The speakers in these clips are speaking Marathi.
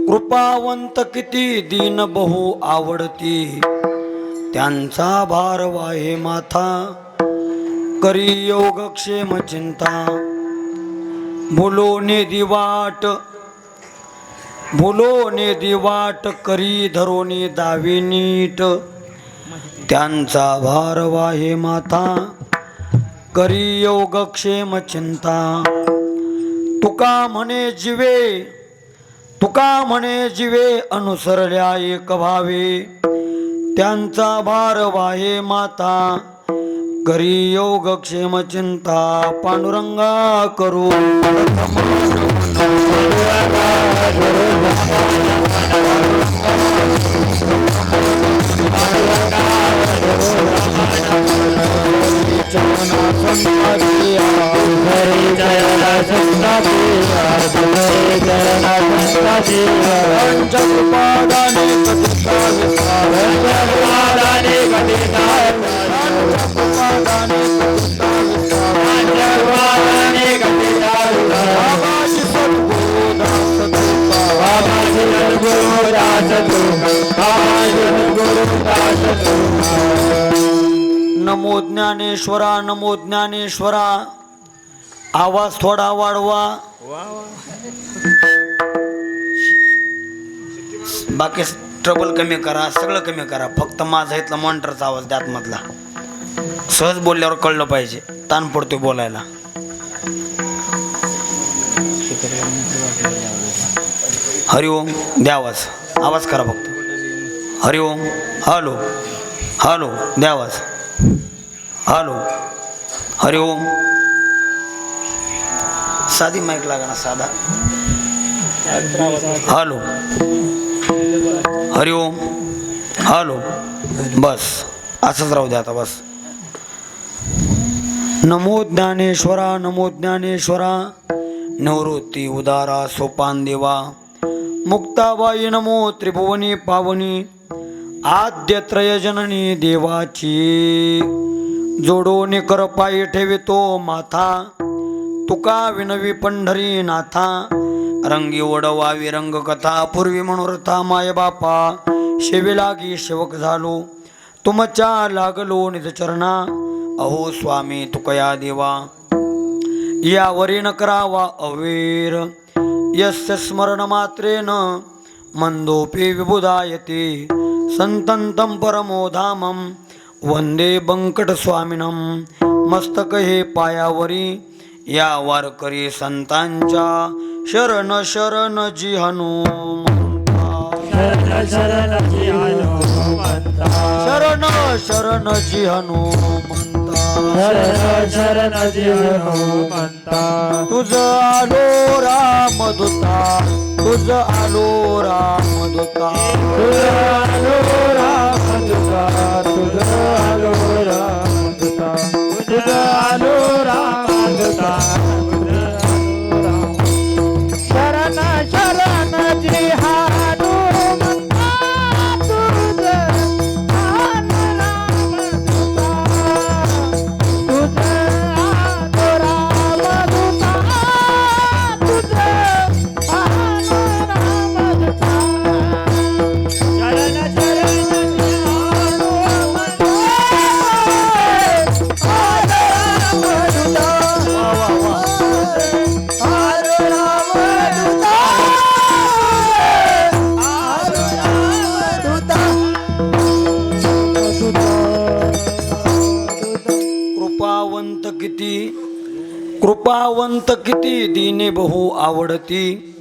कृपावंत किती दीन बहु आवडती, त्यांचा भार वाहे माथा करी योगक्षेम चिंता. भुलोने दिवाट करी धरोनी दावी नीट, त्यांचा भार वाहे माथा करी योगक्षेम चिंता. तुका म्हणे जीवे अनुसरल्या एक भावे, त्यांचा भार वाहे माता करी योगक्षेम चिंता. पांडुरंगा करू नमो ज्ञानेश्वरा, नमो ज्ञानेश्वरा. आवाज थोडा वाढवा. बाकी ट्रबल कमी करा, सगळं कमी करा. फक्त माझा इथला मॉनिटरचा आवाज द्यात मधला. सहज बोलल्यावर कळलं पाहिजे, ताण पडतोय बोलायला. हरिओम द्या आवाज. आवाज करा फक्त. हरिओम. हॅलो हॅलो द्या आवाज. हॅलो हरिओम. साधी माईक लागा ना, साधा. हॅलो हरिओम. हॅलो. बस असंच राहू द्या आता. बस. नमो ज्ञानेश्वरा, नमो ज्ञानेश्वरा. निवृत्ती उदारा सोपान देवा. मुक्ताबाई नमो त्रिभुवनी पावनी. आद्य त्रयजननी देवाची. जोडोनी कर पायी ठेवितो माथा, तुका विनवी पंढरी नाथा. रंगी वडवावी रंग कथा, पूर्वी मनोरथा माय बापा. शेवे लागी सेवक झालो, तुमच्या लागलो निज चरणा. अहो स्वामी तुकया देवा, यावरी न करावा अवेर. यस्य स्मरण मात्रेन मंदोपि विबुधायते. संतंतं परमो धामं वंदे बंकट स्वामिनं. मस्तक हे पायावरी, या वारकरी संतांच्या. शरण शरण जी हनुमंता. शरण शरण जी हनुमंता. तुझ आलो रामदूता, तुझ आलो रामदूता. तुझ आलो रामदूता, तुझ आलो रामदूता. तुझ आलो रामदूता. शरण शरण जी हनुमंता. तुझ आलो रामदूता, तुझ आलो रामदूता. तुझ आलो रामदूता. शरण शरण जी हनुमंता. कृपावंत किती दीने बहु आवडती,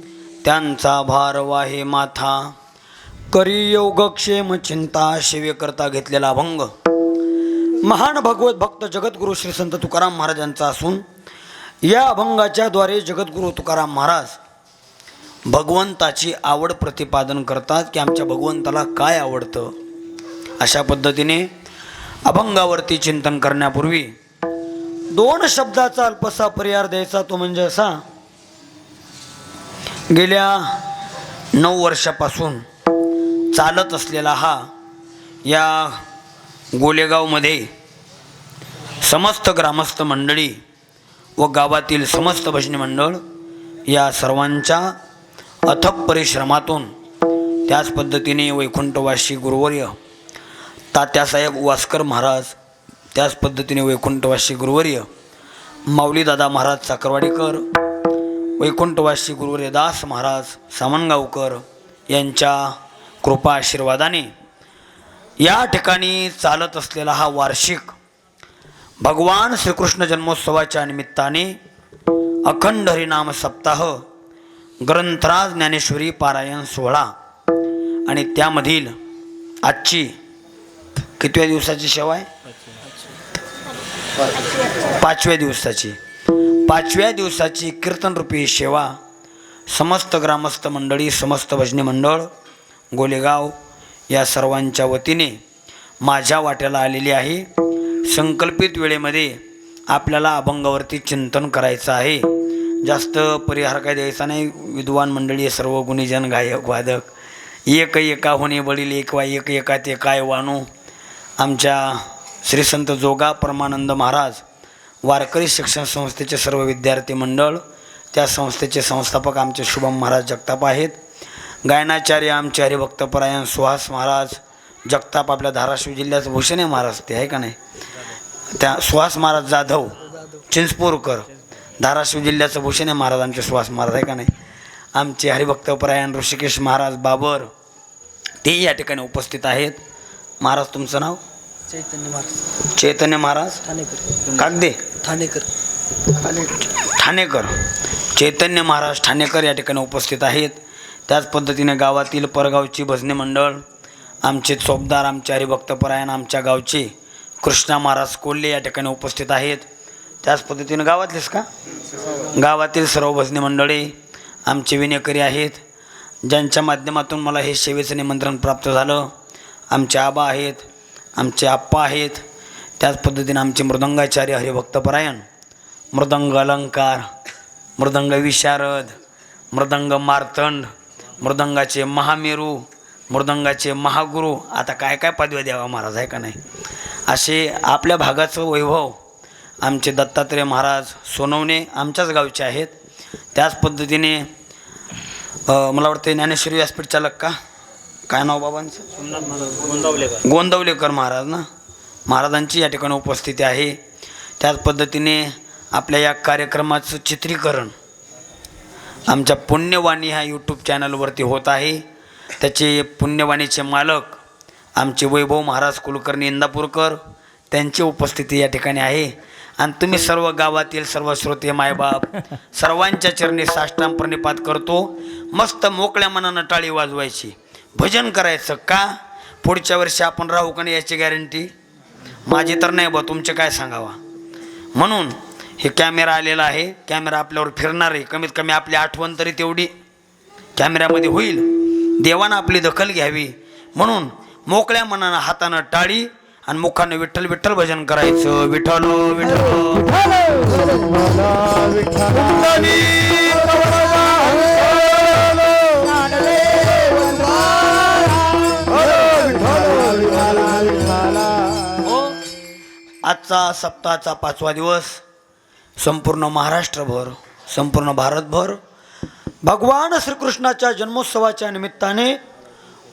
त्यांचा भार वाहे माथा करी योगक्षेम चिंता. शिवे करता घेतलेला अभंग महान भगवत भक्त जगद्गुरु श्री संत तुकाराम महाराजांचा असून, या अभंगाच्या द्वारे जगद्गुरु तुकाराम महाराज भगवंताची आवड प्रतिपादन करतात की आमच्या भगवंताला काय आवडतं. अशा पद्धतीने अभंगावरती चिंतन करण्यापूर्वी दोन शब्दाचा अल्पसा पर्याय द्यायचा. तो म्हणजे असा, गेल्या 9 वर्षापासून चालत असलेला हा या गोलेगावमध्ये समस्त ग्रामस्थ मंडळी व गावातील समस्त भजनी मंडळ या सर्वांच्या अथक परिश्रमातून त्याच पद्धतीने वैकुंठवासी गुरुवर्य तात्यासाहेब वास्कर महाराज, त्याच पद्धतीने वैकुंठवासी गुरुवर्य माऊलीदादा महाराज साखरवाडीकर, वैकुंठवासी गुरुवर्य दास महाराज सामनगावकर यांच्या कृपा आशीर्वादाने या ठिकाणी चालत असलेला हा वार्षिक भगवान श्रीकृष्ण जन्मोत्सवाच्या निमित्ताने अखंड हरिनाम सप्ताह ग्रंथराज ज्ञानेश्वरी पारायण सोहळा आणि त्यामधील आजची कितव्या दिवसाची सेवा आहे? पाचव्या दिवसाची कीर्तनरूपी सेवा समस्त ग्रामस्थ मंडळी, समस्त भजनी मंडळ गोलेगाव या सर्वांच्या वतीने माझ्या वाट्याला आलेली आहे. संकल्पित वेळेमध्ये आपल्याला अभंगावरती चिंतन करायचं आहे. जास्त परिहार काय द्यायचा नाही. विद्वान मंडळी सर्व गुणीजन गायक वादक एक एका होणे वडील एक वा एक एका ते काय वाणू. आमच्या श्री संत जोगा परमानंद महाराज वारकरी शिक्षण संस्थेचे सर्व विद्यार्थी मंडळ, त्या संस्थेचे संस्थापक आमचे शुभम महाराज जगताप आहेत. गायनाचार्य आमचे हरिभक्तपरायण सुहास महाराज जगताप, आपल्या धाराशिव जिल्ह्याचं भूषणे महाराज ते आहे का नाही, त्या सुहास महाराज जाधव चिंचपूरकर, धाराशिव जिल्ह्याचं भूषणे महाराज आमचे सुहास महाराज आहे का नाही. आमचे हरिभक्तपरायण ऋषिकेश महाराज बाबर तेही या ठिकाणी उपस्थित आहेत. महाराज तुमचं नाव? चैतन्य महाराज कागदे ठाणेकर. चैतन्य महाराज ठाणेकर या ठिकाणी उपस्थित आहेत. त्याच पद्धतीने गावातील परगावची भजनी मंडळ, आमचे चोपदार, आमचे हरिभक्तपरायण आमच्या गावचे कृष्णा महाराज कोल्हे या ठिकाणी उपस्थित आहेत. त्याच पद्धतीने गावातलेच का, गावातील सर्व भजनी मंडळी आमचे विनेकरी आहेत, ज्यांच्या माध्यमातून मला हे सेवेचं निमंत्रण प्राप्त झालं. आमचे आबा आहेत, आमचे आप्पा आहेत. त्याच पद्धतीने आमचे मृदंगाचार्य हरिभक्तपरायण, मृदंग अलंकार, मृदंग विशारद, मृदंग मार्तंड, मृदंगाचे महामेरू, मृदंगाचे महागुरू, आता काय काय पदव्या द्यावा महाराज आहे का नाही. असे आपल्या भागाचं वैभव आमचे दत्तात्रय महाराज सोनवणे आमच्याच गावचे आहेत. त्याच पद्धतीने मला वाटतं ज्ञानेश्वरी व्यासपीठ चालक का काय नाव बाबांचं, गोंदवलेकर महाराज ना, महाराजांची या ठिकाणी उपस्थिती आहे. त्याच पद्धतीने आपल्या या कार्यक्रमाचं चित्रीकरण आमच्या पुण्यवाणी ह्या यूट्यूब चॅनलवरती होत आहे. त्याचे पुण्यवाणीचे मालक आमचे वैभव महाराज कुलकर्णी इंदापूरकर, त्यांची उपस्थिती या ठिकाणी आहे. आणि तुम्ही सर्व गावातील सर्व श्रोते मायबाप सर्वांच्या चरणी साष्टांग प्रणिपात करतो. मस्त मोकळ्या मनानं टाळी वाजवायची, भजन करायचं का. पुढच्या वर्षी आपण राहू का नाही याची गॅरंटी माझी तर नाही बा, तुमचे काय सांगावा. म्हणून हे कॅमेरा आलेला आहे, कॅमेरा आपल्यावर फिरणार आहे. कमीत कमी आपली आठवण तरी तेवढी कॅमेऱ्यामध्ये होईल. देवानं आपली दखल घ्यावी म्हणून मोकळ्या मनानं हातानं टाळी आणि मुखानं विठ्ठल विठ्ठल भजन करायचं. विठ्ठल आजचा सप्ताहाचा 5वा दिवस संपूर्ण महाराष्ट्रभर, संपूर्ण भारतभर भगवान श्रीकृष्णाच्या जन्मोत्सवाच्या निमित्ताने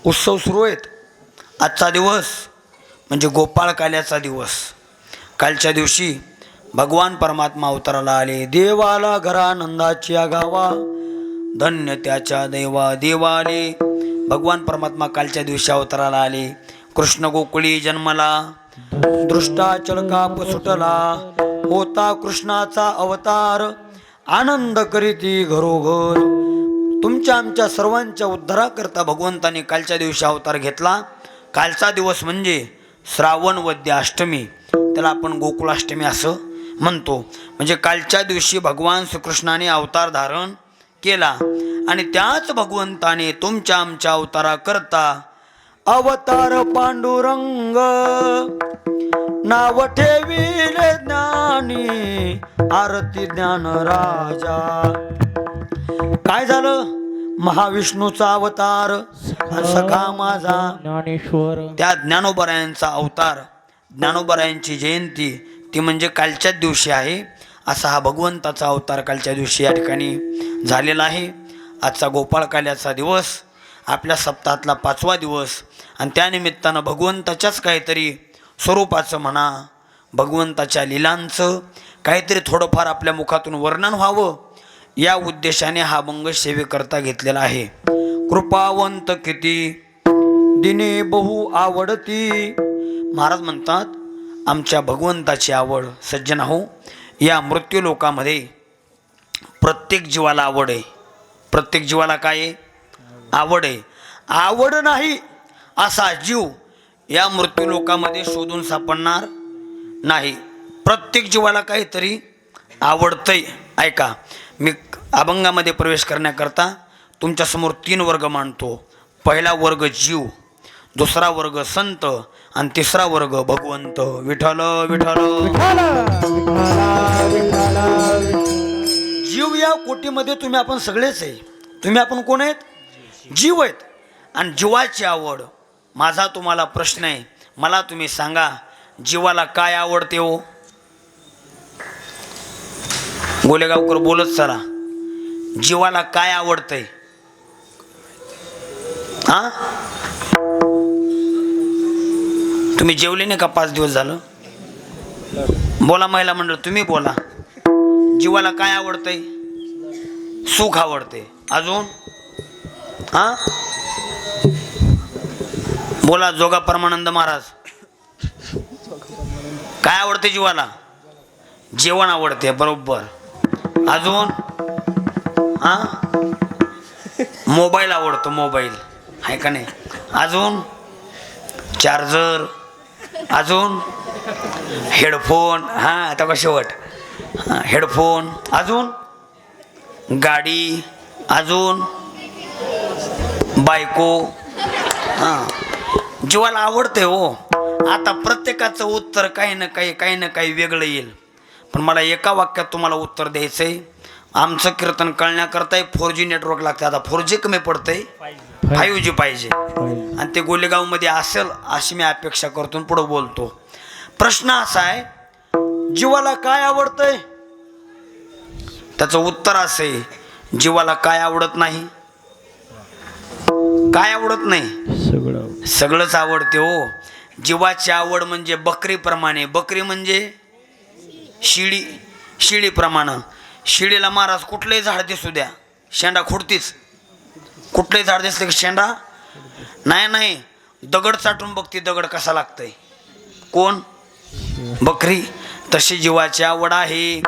उत्सव सुरू आहेत. आजचा दिवस म्हणजे गोपाळ काल्याचा दिवस. कालच्या दिवशी भगवान परमात्मा अवताराला आले. देवाला घरानंदाची गावा, धन्य त्याच्या देवा देवाले. भगवान परमात्मा कालच्या दिवशी अवताराला आले. कृष्ण गोकुळी जन्मला, दृष्टाचल काप सुटला, होता कृष्णाचा अवतार, आनंद करीती घरोघर. तुमच्या आमच्या सर्वांच्या उद्धाराकरता भगवंताने कालच्या दिवशी अवतार घेतला. कालचा दिवस म्हणजे श्रावण वद्य अष्टमी, त्याला आपण गोकुळाष्टमी असं म्हणतो. म्हणजे कालच्या दिवशी भगवान श्रीकृष्णाने अवतार धारण केला आणि त्याच भगवंताने तुमच्या आमच्या अवताराकरता अवतार पांडुरंग नाव ठेविले ज्ञानी, आरती ज्ञान राजा. काय झालं? महाविष्णूचा अवतार सखा माझा ज्ञानेश्वर, त्या ज्ञानोबरायांचा अवतार, ज्ञानोबरायांची जयंती ती म्हणजे कालच्याच दिवशी आहे. असा हा भगवंताचा अवतार कालच्या दिवशी या ठिकाणी झालेला आहे. आजचा गोपाळकाल्याचा दिवस, आपल्या सप्ताहातला 5वा दिवस, आणि त्यानिमित्तानं भगवंताच्याच काहीतरी स्वरूपाचं म्हणा, भगवंताच्या लीलांचं काहीतरी थोडंफार आपल्या मुखातून वर्णन व्हावं या उद्देशाने हा अभंग सेवेकरता घेतलेला आहे. कृपावंत किती दिने बहु आवडती. महाराज म्हणतात आमच्या भगवंताची आवड. सज्जन हो, या मृत्यू लोकामध्ये प्रत्येक जीवाला आवड आहे. प्रत्येक जीवाला काय आहे? आवड आहे. आवड नाही असा जीव या मृत्यू लोकामध्ये शोधून सापडणार नाही. प्रत्येक जीवाला काहीतरी आवडतंय. ऐका, मी अभंगामध्ये प्रवेश करण्याकरता तुमच्यासमोर 3 वर्ग मांडतो. पहिला वर्ग जीव, दुसरा वर्ग संत, आणि तिसरा वर्ग भगवंत. विठ्ठल विठ्ठल. जीव या कोटीमध्ये तुम्ही आपण सगळेच आहे. तुम्ही आपण कोण आहेत? जीव आहेत. आणि जीवाची आवड. माझा तुम्हाला प्रश्न आहे, मला तुम्ही सांगा, जीवाला काय आवडते हो? गोलेगावकर बोलत चला, जीवाला काय आवडतंय? हा, तुम्ही जेवले नाही का 5 दिवस झालं? बोला महिला मंडळ, तुम्ही बोला. जीवाला काय आवडतंय? सुख आवडते. अजून? हा, बोला. जोगा परमानंद महाराज, काय आवडते जीवाला? जेवण आवडते. बरोबर. अजून? हा, मोबाईल आवडतो. मोबाईल आहे का नाही? अजून? चार्जर. अजून? हेडफोन. हा, आता का शेवट. हेडफोन. अजून? गाडी. अजून? बायको. हां, जीवाला आवडते हो. आता प्रत्येकाचं उत्तर काही ना काही वेगळं येईल, पण मला एका वाक्यात तुम्हाला उत्तर द्यायचं आहे. आमचं कीर्तन कळण्याकरता 4G नेटवर्क लागतं. आता 4G कमी पडतंय, 5G पाहिजे, आणि ते गोलेगावमध्ये असेल अशी मी अपेक्षा करतो. पुढं बोलतो. प्रश्न असा आहे, जीवाला काय आवडतंय? त्याचं उत्तर असं आहे, जीवाला काय आवडत नाही? काय आवडत नाही? सगळंच आवडते हो. जीवाची आवड म्हणजे बकरीप्रमाणे. बकरी म्हणजे शिडी. शिडीप्रमाणे. शिडीला महाराज कुठलंही झाड दिसू द्या, शेंडा खुडतीच. कुठलंही झाड दिसलं की शेंडा नाही, दगड चाटून बघते दगड कसा लागतंय. कोण? बकरी. तशी जीवाची आवड आहे.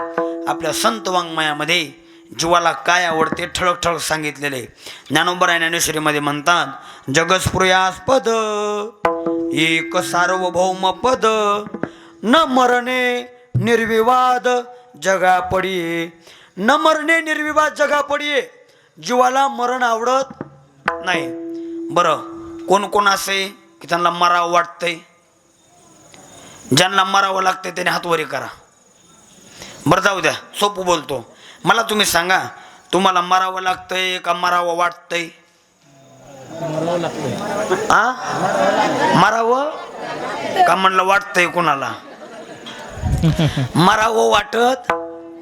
आपल्या संत वाङ्मयामध्ये जीवाला काय आवडते ठळक ठळक सांगितलेले. ज्ञानोबा ज्ञानेश्वरीमध्ये म्हणतात, जगस्पृयास्पद एक सार्वभौम पद, न मरणे निर्विवाद जगा पडिये. न मरणे निर्विवाद जगा पडिये. जीवाला मरण आवडत नाही. बरं, कोण कोण असे की त्यांना मरावं वाटतंय? ज्यांना मरावं लागतंय त्याने हातवरी करा. बरं, जाऊ द्या, सोपं बोलतो. मला तुम्ही सांगा, तुम्हाला मरावं लागतंय का मरावं वाटतंय? मरावं का म्हणलं वाटतंय? कोणाला मरावं वाटत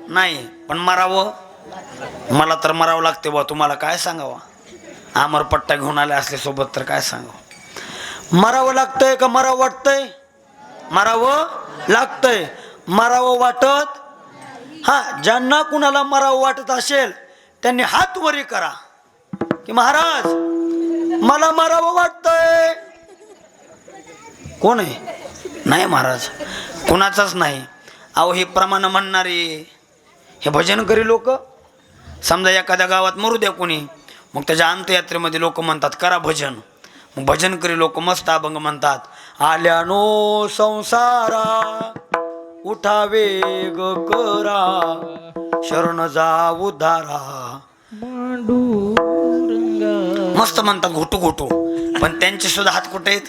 नाही, पण मरावं. मला तर मरावं लागते बा. तुम्हाला काय सांगावं? आमरपट्टा घेऊन आले असले सोबत तर काय सांगावं? मरावं लागतंय का मरावं वाटतंय? मरावं लागतंय. मरावं वाटत? हा, ज्यांना कुणाला मरावं वाटत असेल त्यांनी हात वरी करा की महाराज मला मरावं वाटतंय. कोण आहे? नाही महाराज, कुणाचाच नाही. अहो, हे प्रमाण म्हणणारे, हे भजन करी लोक. समजा एखाद्या गावात मरू द्या कोणी, मग त्याच्या अंत्ययात्रेमध्ये लोक म्हणतात करा भजन. मग भजन करी लोक मस्त अभंग म्हणतात. आल्यानो संसारा उठावे ग करा, शरण जा उद्धारा. मस्त म्हणतात घोटू घोटू, पण त्यांचे सुद्धा हात कुठे आहेत?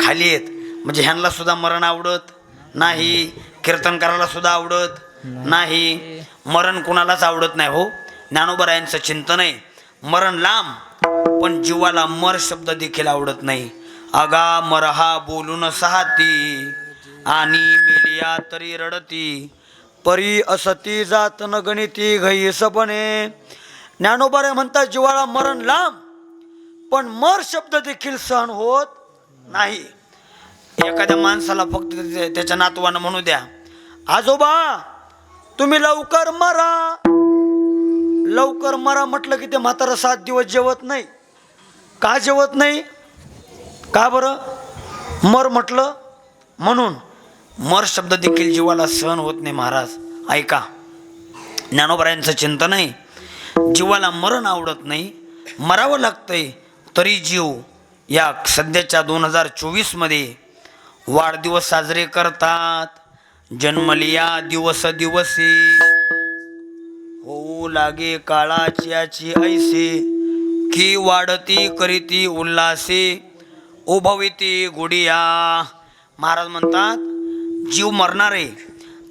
खाली आहेत. म्हणजे ह्यांना सुद्धा मरण आवडत नाही, कीर्तन करायला सुद्धा आवडत नाही. मरण कुणालाच आवडत नाही हो. ज्ञानोबरायांचं चिंतन आहे, मरण लांब, पण जीवाला मर शब्द देखील आवडत नाही. अगा मरहा बोलून सहाती, आणि मेलिया तरी रडती, परी असती जात न गणिती घैसपणे. ज्ञानोबा म्हणतात जीवाला मरण लांब, पण मर शब्द देखील सहन होत नाही. एखाद्या माणसाला फक्त त्याच्या नातवानं म्हणू द्या, आजोबा तुम्ही लवकर मरा. लवकर मरा म्हटलं की ते म्हातारं 7 दिवस जेवत नाही. का जेवत नाही? का बरं? मर म्हटलं म्हणून. मर शब्द देखील जीवाला सहन होत नाही महाराज. ऐका, ज्ञानोबरायांचं चिंतन आहे, जीवाला मरण आवडत नाही, मरावं लागतंय तरी जीव या सध्याच्या 2024 मध्ये वाढदिवस साजरे करतात. जन्मलिया दिवस दिवसी होऊ लागे काळाची याची ऐसे, की वाढती करीती उल्हासे उभविती गुडिया. महाराज म्हणतात जीव मरणार आहे.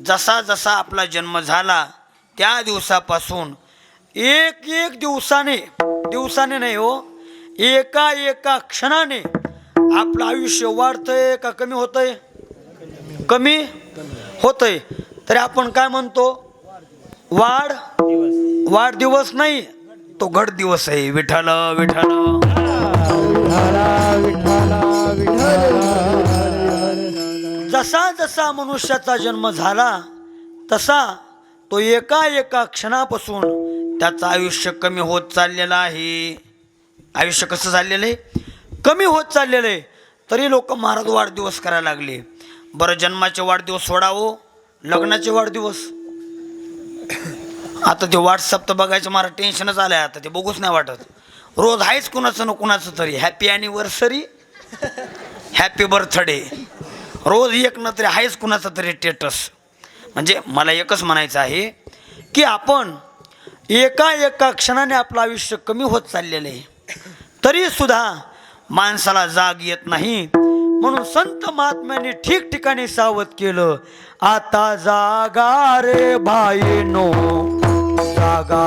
जसा जसा आपला जन्म झाला त्या दिवसापासून एक एक दिवसाने नाही हो, एका एका क्षणाने आपलं आयुष्य वाढतंय का कमी होतंय? कमी होतंय. तरी आपण काय म्हणतो? वाढदिवस नाही, तो घट दिवस आहे. विठ्ठल विठ्ठल. जसा जसा मनुष्याचा जन्म झाला तसा तो एका एका क्षणापासून त्याचं आयुष्य कमी होत चाललेलं आहे. आयुष्य कसं चाललेलं आहे? कमी होत चाललेलं आहे. तरी लोक महाराज वाढदिवस करायला लागले. बरं, जन्माचे वाढदिवस सोडावं, लग्नाचे वाढदिवस. आता ते व्हॉट्सअप तर बघायचं मला टेन्शनच आलंय. आता ते बघूच नाही वाटत. रोज आहेच कुणाचं ना कुणाचं तरी हॅपी ॲनिव्हर्सरी, हॅपी बर्थडे, रोज एक ना तरी आहेच कुणाचं तरी स्टेटस. म्हणजे मला एकच म्हणायचं आहे की आपण एका एका क्षणाने आपलं आयुष्य कमी होत चाललेलं आहे, तरी सुद्धा माणसाला जाग येत नाही. म्हणून संत महात्म्यांनी ठिकठिकाणी सावध केलं, आता जागा रे भाईनो जागा,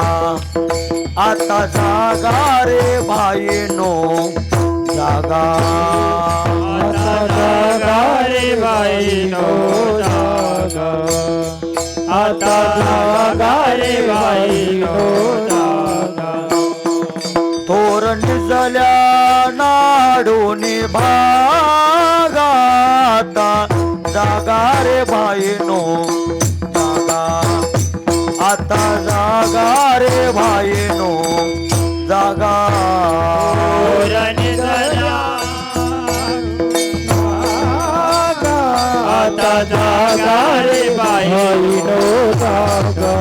आता जागा रे भाईनो जागा, आता जागा रे भाईनो जागा, आता जागा रे भाईनो जागा. तोरण निजल्या नाडून भागा, आता जागा रे भाईनो जागा, आता जागा रे भाईनो जागा. आता जागा रे भाईनो जागा.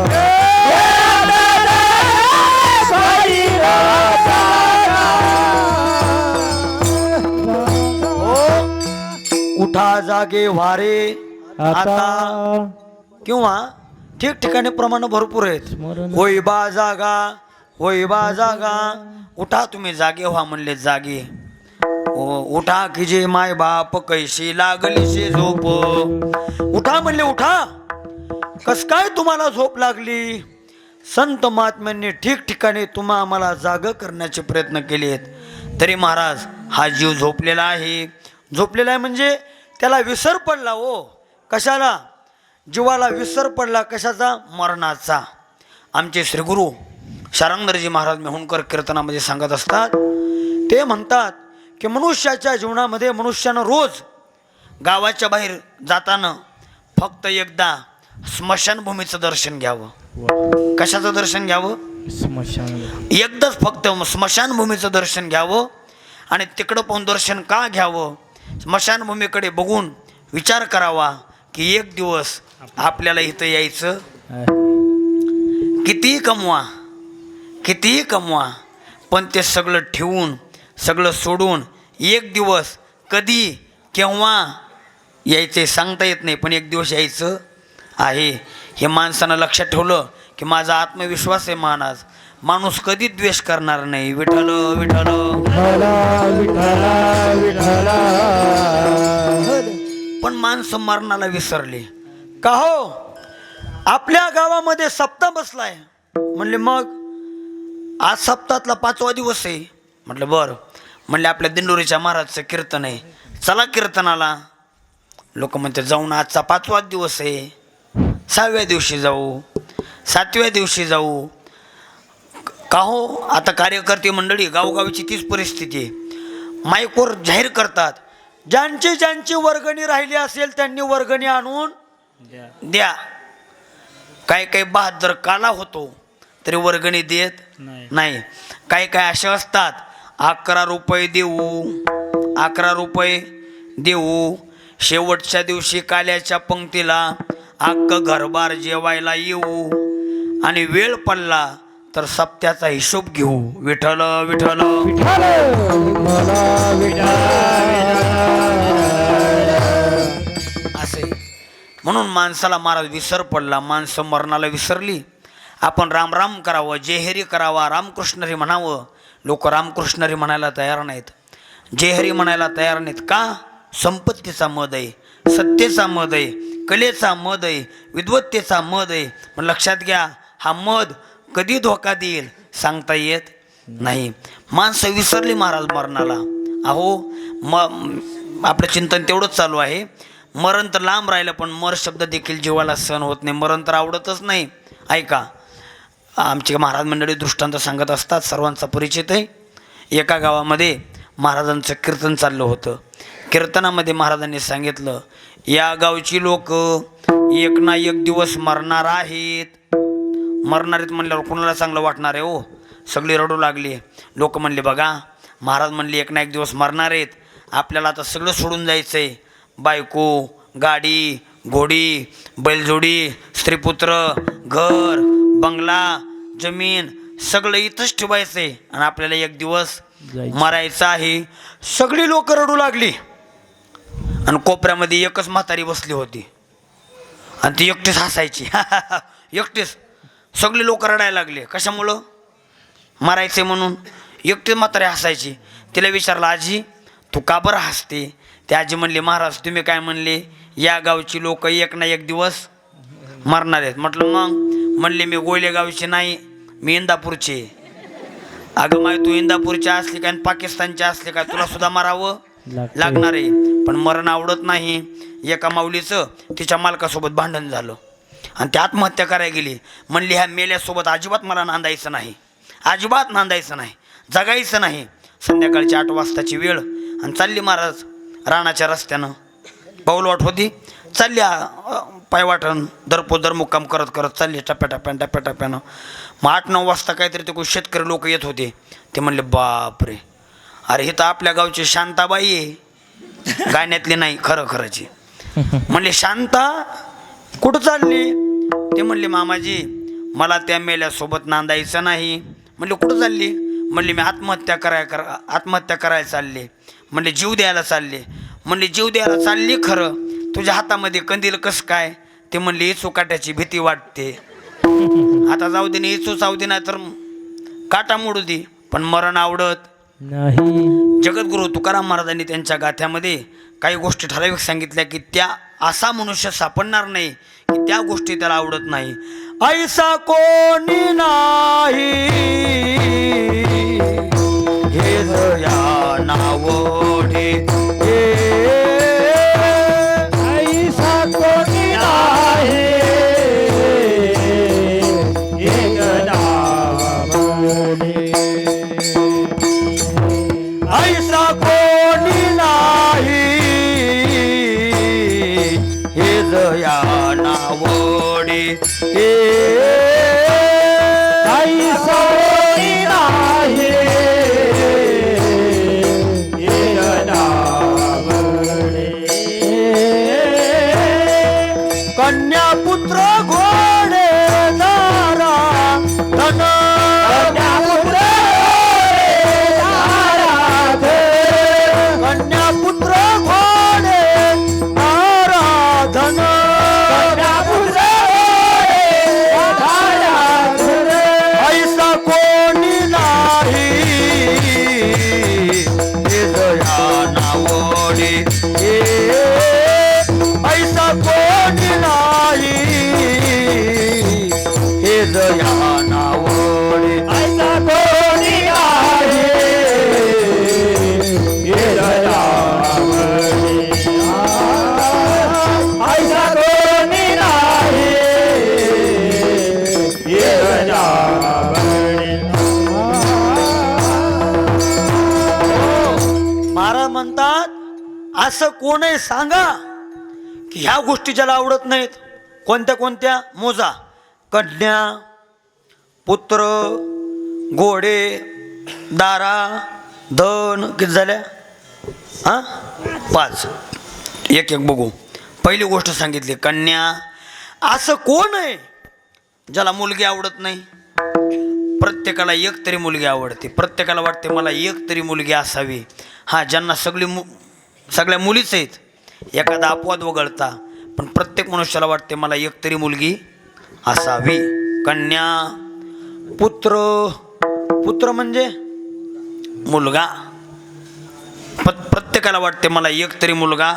उठा जागे वारे आता. किंवा ठिकठिकाणी प्रमाण भरपूर आहेत. होय बा जागा, होय बा जागा. उठा तुम्ही जागे व्हा म्हणले जागे. उठा की जे माय बाप कैशी लागलीशी झोप. उठा म्हणले उठा. कस काय तुम्हाला झोप लागली? संत महात्म्यांनी ठिकठिकाणी आम्हाला जाग करण्याचे प्रयत्न केलेत. तरी महाराज हा जीव झोपलेला आहे. झोपलेला आहे म्हणजे त्याला विसर पडला हो. कशाला? जीवाला विसर पडला. कशाचा? मरणाचा. आमचे श्रीगुरु शारंगधरजी महाराज मेहुणकर कीर्तनामध्ये सांगत असतात. ते म्हणतात की मनुष्याच्या जीवनामध्ये मनुष्यानं रोज गावाच्या बाहेर जाताना फक्त एकदा स्मशानभूमीचं दर्शन घ्यावं. कशाचं दर्शन घ्यावं? एकदाच फक्त स्मशानभूमीचं दर्शन घ्यावं. आणि तिकडं पाहून दर्शन का घ्यावं? स्मशानभूमीकडे बघून विचार करावा की एक दिवस आपल्याला इथं यायचं. कितीही कमवा पण ते सगळं ठेवून सगळं सोडून एक दिवस कधी केव्हा यायचे सांगता येत नाही, पण एक दिवस यायचं आहे. हे माणसानं लक्षात ठेवलं की माझा आत्मविश्वास आहे महाराज, माणूस कधी द्वेष करणार नाही. विठ्ठल विठ्ठल. पण माणसं मरणाला विसरले का हो? आपल्या गावामध्ये सप्ताह बसलाय म्हणले, मग आज सप्ताहातला 5वा दिवस आहे. म्हटलं बरं. म्हणले आपल्या दिंडोरीच्या महाराजचं कीर्तन आहे, चला कीर्तनाला. लोक म्हणते जाऊन आजचा 5वा दिवस आहे. 6व्या दिवशी जाऊ, 7व्या दिवशी जाऊ. का हो, आता कार्यकर्ते मंडळी गावोगावीची तीच परिस्थिती आहे. माईकवर जाहीर करतात, ज्यांची ज्यांची वर्गणी राहिली असेल त्यांनी वर्गणी आणून द्या. काही काही बहादर काला होतो तरी वर्गणी देत नाही. काही काही असे असतात, 11 रुपये देऊ, 11 रुपये देऊ, शेवटच्या दिवशी काल्याच्या पंक्तीला अख्खं घरबार जेवायला येऊ, आणि वेळ पडला तर सप्त्याचा हिशोब घेऊ. विठ्ठल विठ्ठल असे. म्हणून माणसाला महाराज विसर पडला. माणसं मरणाला विसरली. आपण राम राम करावं, जय हरी करावा, रामकृष्णरी म्हणावं. लोक रामकृष्णरी म्हणायला तयार नाहीत, जय हरी म्हणायला तयार नाहीत. का? संपत्तीचा मद आहे, सत्तेचा मद आहे, कलेचा मद आहे, विद्वत्तेचा मद आहे. पण लक्षात घ्या, हा मद कधी धोका देईल सांगता येत नाही. माणसं विसरली महाराज मरणाला. अहो आपलं चिंतन तेवढंच चालू आहे. मरण तर लांब राहिलं, पण मर शब्द देखील जीवाला सहन होत नाही. मरण तर आवडतच नाही. ऐका, आमचे महाराज मंडळी दृष्टांत सांगत असतात, सर्वांचा परिचित आहे. एका गावामध्ये महाराजांचं कीर्तन चाललं होतं. कीर्तनामध्ये महाराजांनी सांगितलं, या गावची लोक एक ना एक दिवस मरणार आहेत. मरणार आहेत म्हणल्यावर कोणाला चांगलं वाटणार आहे हो. सगळी रडू लागली. लोक म्हणले, बघा महाराज म्हणले एक ना एक दिवस मरणार आहेत, आपल्याला आता सगळं सोडून जायचं आहे. बायको, गाडी, घोडी, बैलजोडी, स्त्रीपुत्र, घर, बंगला, जमीन सगळं इथंच ठेवायचं आहे, आणि आपल्याला एक दिवस मरायचं आहे. सगळी लोक रडू लागली. आणि कोपऱ्यामध्ये एकच म्हातारी बसली होती, आणि ती एकटीच हसायची. एकटीच. सगळे लोक रडायला लागले. कशामुळं? मरायचे म्हणून. एकटीच म्हातारी हसायची. तिला विचारलं, आजी तू का बरं हसते? ते आजी म्हणली, महाराज तुम्ही काय म्हणले, या गावची लोक एक ना एक दिवस मरणार आहेत. म्हटलं मग? म्हणले, मी गोयले गावचे नाही, मी इंदापूरचे. अगं माय, तू इंदापूरच्या असली काय पाकिस्तानचे असले काय, तुला सुद्धा मरावं लागणार आहे. पण मरण आवडत नाही. एका माऊलीचं तिच्या मालकासोबत भांडण झालं, आणि ती आत्महत्या करायला गेली. म्हणली, ह्या मेल्यासोबत अजिबात मला नांदायचं नाही, अजिबात नांदायचं नाही, जगायचं नाही. संध्याकाळची 8 वाजताची वेळ, आणि चालली महाराज रानाच्या रस्त्यानं. पाऊलवाट होती, चालली पायवाटण दरपोदर मुक्काम करत करत चालली टप्प्याटप्प्यानं. मग 8-9 वाजता काहीतरी ते कोण शेतकरी लोक येत होते. ते म्हणले, बापरे, अरे हे तर आपल्या गावची शांताबाई आहे, गाण्यातली नाही, खरंची. म्हणले, शांता कुठं चालली? ते म्हणले, मामाजी मला त्या मेल्यासोबत नांदायचं नाही. म्हणले, कुठं चालली? म्हणले, मी आत्महत्या करायला चालले. म्हणले, जीव द्यायला चालले. म्हणले, जीव द्यायला चालली खरं, तुझ्या हातामध्ये कंदील कसं काय? ते म्हणले, इचू काट्याची भीती वाटते. आता जाऊ दे, इचू जाऊ दे, नाही तर काटा मोडू दे, पण मरण आवडत नाही. जगद्गुरु तुकाराम महाराजांनी त्यांच्या गाथ्यामध्ये काही गोष्टी ठराविक सांगितल्या की त्या असा मनुष्य सापडणार नाही की त्या गोष्टी त्याला आवडत नाही. ऐसा कोणी नाही हे दया नावोढे, ऐसा कोणी नाही एक नावोढे, ऐसा कोणी नाही हे दया नावोढे, ऐसा कोणी नाही एक नावोढे, कन्या पुत्र घोडे दारा धन, कन्या पुत्र घोडे दारा धन, महाराज म्हणतात असं कोण आहे सांगा की ह्या गोष्टी ज्याला आवडत नाहीत. कोणत्या कोणत्या मोजा? कन्या, पुत्र, घोडे, दारा, धन. किती झाल्या? हा 5. एक एक बघू. पहिली गोष्ट सांगितली कन्या. असं कोण आहे ज्याला मुलगी आवडत नाही? प्रत्येकाला एक तरी मुलगी आवडते. प्रत्येकाला वाटते मला एक तरी मुलगी असावी. हा, ज्यांना सगळ्या मुलीच आहेत, एखादा अपवाद वगळता, पण प्रत्येक मनुष्याला वाटते मला एक तरी मुलगी असावी. कन्या, पुत्र. पुत्र म्हणजे मुलगा. प्रत्येकाला वाटते मला एक तरी मुलगा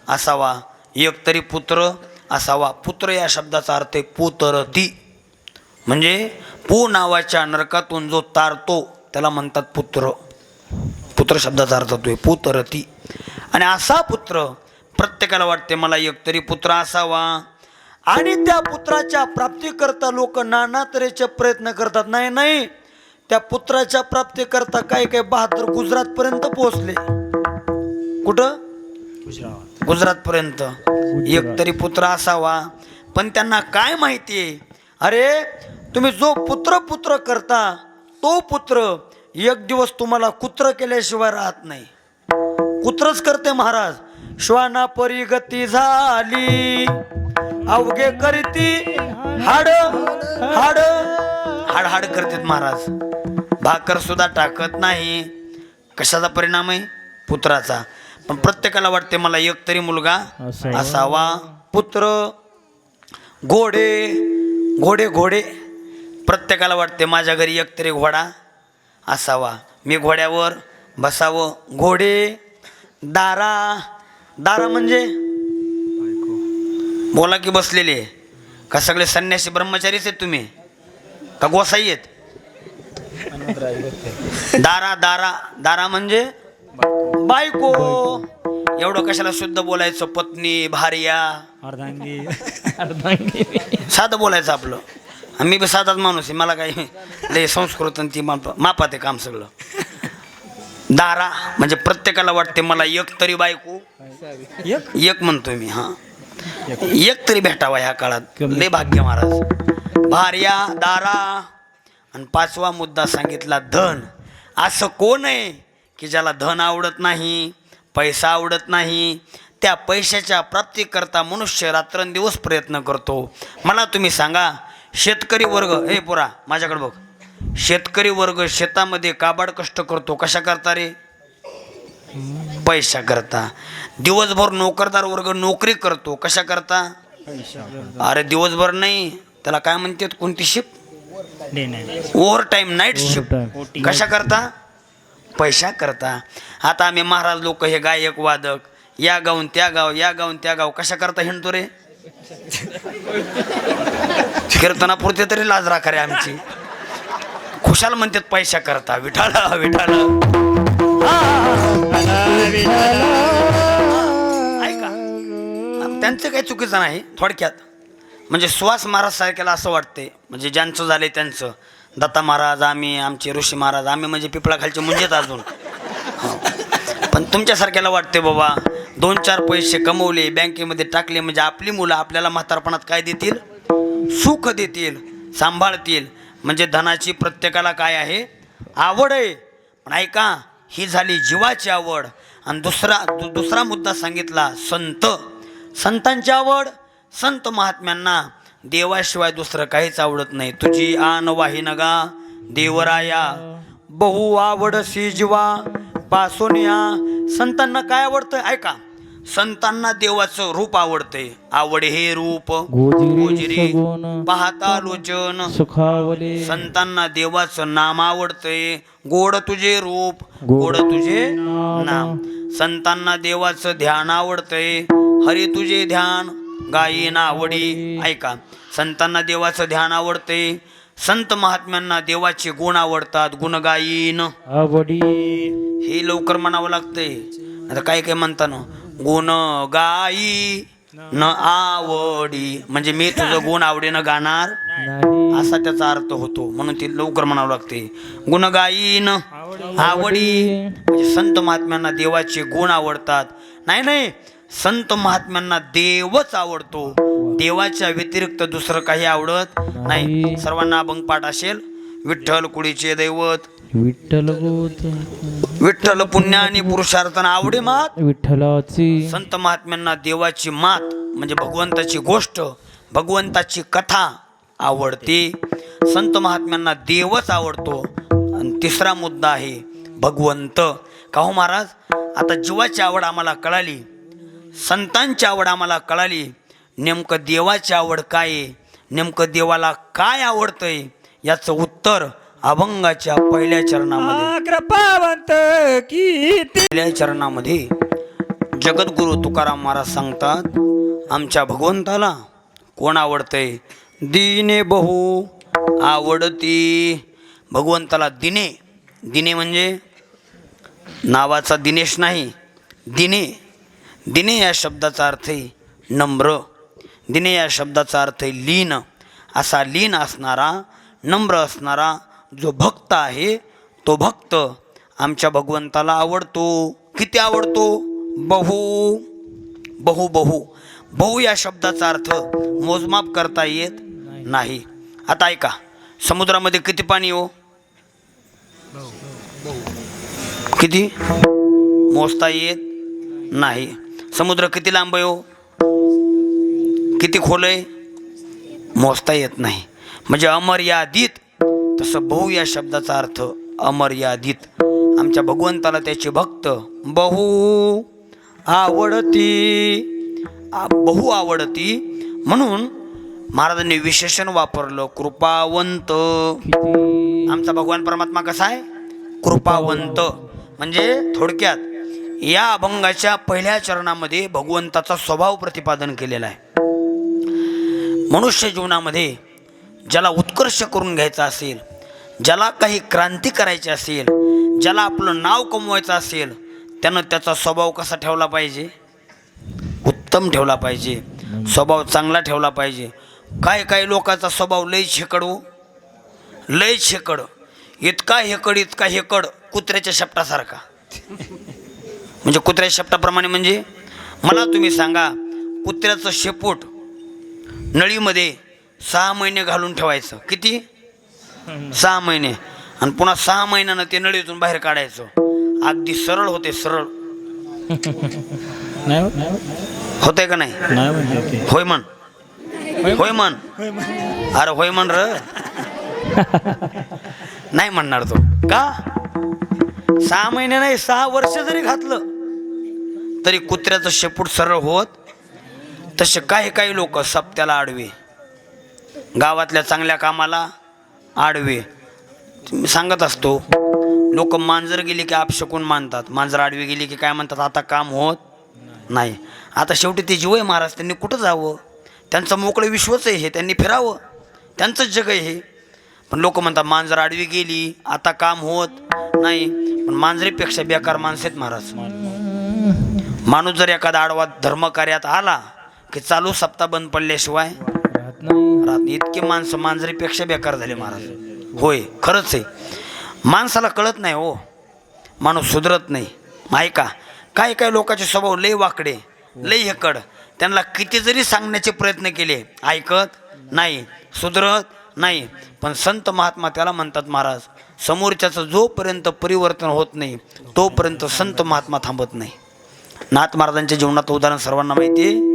असावा, एक तरी पुत्र असावा. पुत्र या शब्दाचा अर्थ आहे पुतरती, म्हणजे पू नावाच्या नरकातून जो तारतो त्याला म्हणतात पुत्र. पुत्र शब्दाचा अर्थ होतोय पुतरती. आणि असा पुत्र प्रत्येकाला वाटते मला एक तरी पुत्र असावा. आणि त्या पुत्राच्या प्राप्तीकरता लोक नाना तऱ्हेचे प्रयत्न करतात. नाही, त्या पुत्राच्या प्राप्तीकरता काही काही बहादूर गुजरातपर्यंत पोहोचले. कुठं? गुजरातपर्यंत. एक तरी पुत्र असावा. पण त्यांना काय माहिती आहे, अरे तुम्ही जो पुत्र पुत्र करता तो पुत्र एक दिवस तुम्हाला कुत्र केल्याशिवाय राहत नाही. कुत्रच करते महाराज. श्वाना परी गती झाली अवघे करीती हाड हाड हाड हाड करतात महाराज. भाकर सुद्धा टाकत नाही. कशाचा परिणाम आहे? पुत्राचा. पण प्रत्येकाला वाटते मला एक तरी मुलगा असावा. पुत्र. घोडे घोडे घोडे. प्रत्येकाला वाटते माझ्या घरी एक तरी घोडा असावा, मी घोड्यावर बसावं. घोडे. दारा. दारा म्हणजे बोला की बसलेले. का सगळे संन्यासी ब्रह्मचारीच आहेत तुम्ही का गोसाई आहेत? दारा. दारा. दारा म्हणजे बायको. एवढं कशाला शुद्ध बोलायचं? पत्नी, भार्या, अर्धांगी. अर्धांगी साधं बोलायचं आपलं. मी बी साधाच माणूस आहे, मला काही लय संस्कृत ती मापात आहे काम सगळं. दारा म्हणजे प्रत्येकाला वाटते मला एक तरी बायको. एक म्हणतोय मी. हा, एक तरी भेटावा ह्या काळात. लय भाग्य महाराज. भार्या, दारा. आणि 5वा मुद्दा सांगितला धन. असं कोण आहे की ज्याला धन आवडत नाही, पैसा आवडत नाही? त्या पैशाच्या प्राप्तीकरता मनुष्य रात्रंदिवस प्रयत्न करतो. मला तुम्ही सांगा, शेतकरी वर्ग, हे पुरा माझ्याकडे बघ, शेतकरी वर्ग शेतामध्ये काबाड कष्ट करतो. कशा करता रे? पैसा करता. दिवसभर नोकरदार वर्ग नोकरी करतो. कशा करता? अरे दिवसभर नाही, त्याला काय म्हणतात, कोणती shift? Over time, night shift. कशा करता? पैसा करता. आता आम्ही महाराज लोक हे गायक वादक या गाऊन त्या गाव, या गाऊन त्या गाव, कशा करता हिंडतो रे? कीर्तनापुरते तरी लाज राखा रे आमची. खुशाल म्हणतात पैसा करता. विठाला विठाला. ऐका, त्यांचं काही चुकीचं नाही. थोडक्यात म्हणजे सुहास महाराज सारख्याला असं वाटते, म्हणजे ज्यांचं झाले त्यांचं, दत्ता महाराज, आम्ही, आमचे ऋषी महाराज, आम्ही म्हणजे पिपळाखालचे मुंजेत अजून. पण तुमच्यासारख्याला वाटते बाबा 2-4 पैसे कमवले, बँकेमध्ये टाकले, म्हणजे आपली मुलं आपल्याला म्हातारपणात काय देतील? सुख देतील, सांभाळतील. म्हणजे धनाची प्रत्येकाला काय आहे? आवड आहे. पण ऐका, ही झाली जीवाची आवड. आणि दुसरा मुद्दा सांगितला संत. संतांची आवड. संत महात्म्यांना देवाशिवाय दुसरं काहीच आवडत नाही. तुझी आन वाही नगा देवराया, बहु आवडसी जीवा पासोनिया. संतांना काय आवडतं? ऐका, संतांना देवाचं रूप आवडते. आवड हे रूप गोजिरी पाहता लोचन सुखावले. संतांना देवाचं नाम आवडतंय. गोड तुझे रूप, गोड तुझे नाम. संतांना देवाचं ध्यान आवडतंय. हरी तुझे ध्यान गायीन आवडी. ऐका, संतांना देवाचं ध्यान आवडते. संत महात्म्यांना देवाचे गुण आवडतात. गुण गायीन आवडी. हे लवकर म्हणावं लागतंय. आता काय काय म्हणताना गुण गाई न आवडी, म्हणजे मी तुझं गुण आवडीनं गाणार नाही. असा त्याचा अर्थ होतो. म्हणून ते लवकर म्हणावं लागते. गुण गायीन आवडी म्हणजे संत महात्म्यांना देवाचे गुण आवडतात. नाही, संत महात्म्यांना देवच आवडतो. देवाच्या व्यतिरिक्त दुसरं काही आवडत नाही. सर्वांना अभंग पाठ असेल. विठ्ठल कुळीचे दैवत, विठ्ठल बोध विठ्ठल पुण्य आणि पुरुषार्थानं आवडे मात. विठ्ठलाची संत महात्म्यांना देवाची मात म्हणजे भगवंताची गोष्ट, भगवंताची कथा आवडते. संत महात्म्यांना देवच आवडतो. आणि तिसरा मुद्दा आहे भगवंत. का हो महाराज, आता जीवाची आवड आम्हाला कळाली, संतांची आवड आम्हाला कळाली. नेमकं देवाची आवड काय आहे, नेमकं देवाला काय आवडतंय याचं उत्तर अभंगाच्या पहिल्या चरणामध्ये, कृपावंत की पहिल्या चरणामध्ये जगद्गुरु तुकाराम महाराज सांगतात, आमच्या भगवंताला कोण आवडतंय? दिने बहु आवडती. भगवंताला दिने, दिने म्हणजे नावाचा दिनेश नाही, दिने. दिने या शब्दाचा अर्थ आहे नम्र. दिने या शब्दाचा अर्थ आहे लीन. असा लीन असणारा, नम्र असणारा जो भक्त आहे, तो भक्त आमच्या भगवंताला आवडतो. किती आवडतो? बहु. बहु बहु बहु या शब्दाचा अर्थ मोजमाप करता येत नाही. आता ऐका, समुद्रामध्ये किती पाणी हो? किती? मोजता येत नाही. समुद्र किती लांब आहे हो? किती खोल आहे? मोजता येत नाही. म्हणजे अमर्यादित. तसं बहु या शब्दाचा अर्थ अमर्यादित. आमच्या भगवंताला त्याचे भक्त बहु आवडती, बहु आवडती. म्हणून महाराजांनी विशेषण वापरलं कृपावंत. आमचा भगवान परमात्मा कसा आहे? कृपावंत. म्हणजे थोडक्यात या अभंगाच्या पहिल्या चरणामध्ये भगवंताचा स्वभाव प्रतिपादन केलेला आहे. मनुष्य जीवनामध्ये ज्याला उत्कर्ष करून घ्यायचा असेल, ज्याला काही क्रांती करायची असेल, ज्याला आपलं नाव कमवायचं असेल, त्यानं त्याचा स्वभाव कसा ठेवला पाहिजे? उत्तम ठेवला पाहिजे. स्वभाव चांगला ठेवला पाहिजे. काही लोकांचा स्वभाव लय शेकड हो, लय शेकड. इतका हेकड कुत्र्याच्या शेपटासारखा. म्हणजे कुत्र्याच्या शेपटाप्रमाणे म्हणजे मला तुम्ही सांगा, कुत्र्याचं शेपूट नळीमध्ये 6 महिने घालून ठेवायचं. किती? 6 महिने. आणि पुन्हा 6 महिन्यानं ते नळीतून बाहेर काढायचं. अगदी सरळ होते, सरळ. होते का नाही? होय म्हण, होय म्हण. अरे होय म्हण र. नाही म्हणणार तो. का? 6 महिने नाही, 6 वर्ष जरी घातलं तरी कुत्र्याचं शेपूट सरळ होत. तसे काही लोक सप्त्याला आडवे, गावातल्या चांगल्या कामाला आडवे. मी सांगत असतो, लोक मांजर गेली की आपशकून मानतात, मांजर आडवी गेली की काय म्हणतात? आता काम होत नाही. आता शेवटी ते जीव आहे महाराज, त्यांनी कुठं जावं? त्यांचं मोकळं विश्वच आहे हे, त्यांनी फिरावं, त्यांचंच जग आहे हे. पण लोक म्हणतात मांजर आडवी गेली आता काम होत नाही. पण मांजरीपेक्षा बेकार माणसं आहेत महाराज. माणूस जर एखादा आडवा धर्मकार्यात आला की चालू सप्ताह बंद पडल्याशिवाय राहत. इतके माणसं मांजरीपेक्षा बेकार झाले महाराज. होय, खरंच आहे. माणसाला कळत नाही हो, माणूस सुधरत नाही. ऐका, काही लोकांचे स्वभाव लय वाकडे, लय हेकड. त्यांना किती जरी सांगण्याचे प्रयत्न केले ऐकत नाही, सुधरत नाही. पण संत महात्मा त्याला म्हणतात महाराज, समोरच्याचं जोपर्यंत परिवर्तन होत नाही तोपर्यंत संत महात्मा थांबत नाही. नाथ महाराजांच्या जीवनात उदाहरण सर्वांना माहिती आहे.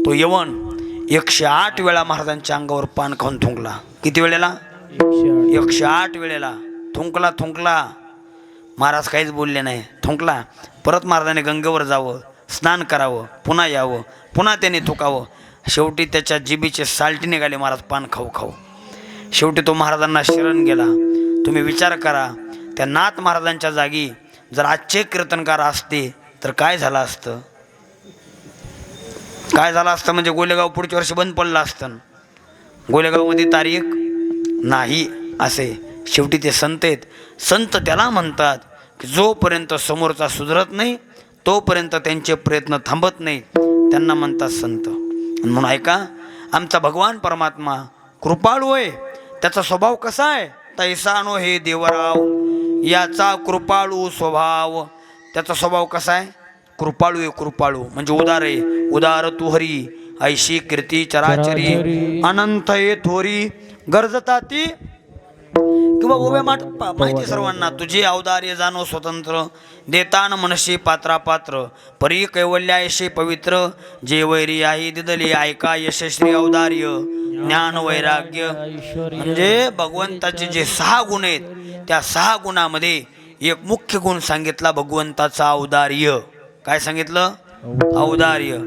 तो यवन 108 वेळा महाराजांच्या अंगावर पान खाऊन थुंकला. किती वेळेला? 108 वेळेला थुंकला. महाराज काहीच बोलले नाही, थुंकला. परत महाराजांनी गंगेवर जावं, स्नान करावं, पुन्हा यावं, पुन्हा त्याने थुकावं. शेवटी त्याच्या जिभेचे साल्टी निघाले महाराज पान खाऊ. शेवटी तो महाराजांना शरण गेला. तुम्ही विचार करा, त्या नाथ महाराजांच्या जागी जर आजचे कीर्तनकार असते तर काय झालं असतं? काय झालं असतं म्हणजे गोलेगाव पुढच्या वर्षी बंद पडलं असतं. गोलेगावमध्ये तारीख नाही असे. शेवटी ते संत आहेत. संत त्याला म्हणतात की जोपर्यंत समोरचा सुधरत नाही तोपर्यंत त्यांचे प्रयत्न थांबत नाहीत, त्यांना म्हणतात संत. म्हणून ऐका, आमचा भगवान परमात्मा कृपाळू आहे. त्याचा स्वभाव कसा आहे? तैसा नो हे देवराव, याचा कृपाळू स्वभाव. त्याचा स्वभाव कसा आहे? कृपाळू आहे. कृपाळू म्हणजे उदार आहे. उदार तू हरी ऐशी कीर्ती चराचरी अनंत ये थोरी गरजता ती किंवा उभे माहिती सर्वांना तुझे अवदार्य जाणो स्वतंत्र देतान मनशी पात्रा पात्र परी कैवल्यायशे पवित्र जे वैरी आहे दिदली ऐका यशश्री अवदार्य ज्ञान वैराग्य. म्हणजे भगवंताचे जे 6 गुण आहेत त्या 6 गुणामध्ये एक मुख्य गुण सांगितला भगवंताचा औदार्य. काय सांगितलं? औदार्य.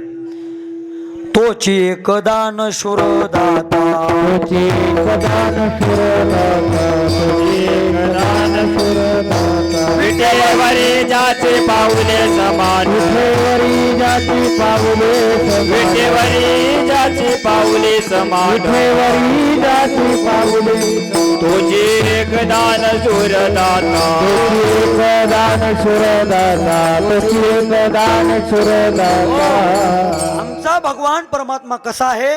तोची एकदान शूरदाता तोची एकदान शूरदाता तोची एकदान शूरदाता विठेवरी जाचे पाऊले समान विठेवरी जाची पाऊले समान विठेवरी जाचे पाऊले समान विठेवरी जाची पाऊले तुझे एकदान सुरदाता तोची एकदान शूरदाता तोची एकदान शूरदाता. आमचा भगवान परमात्मा कसा आहे?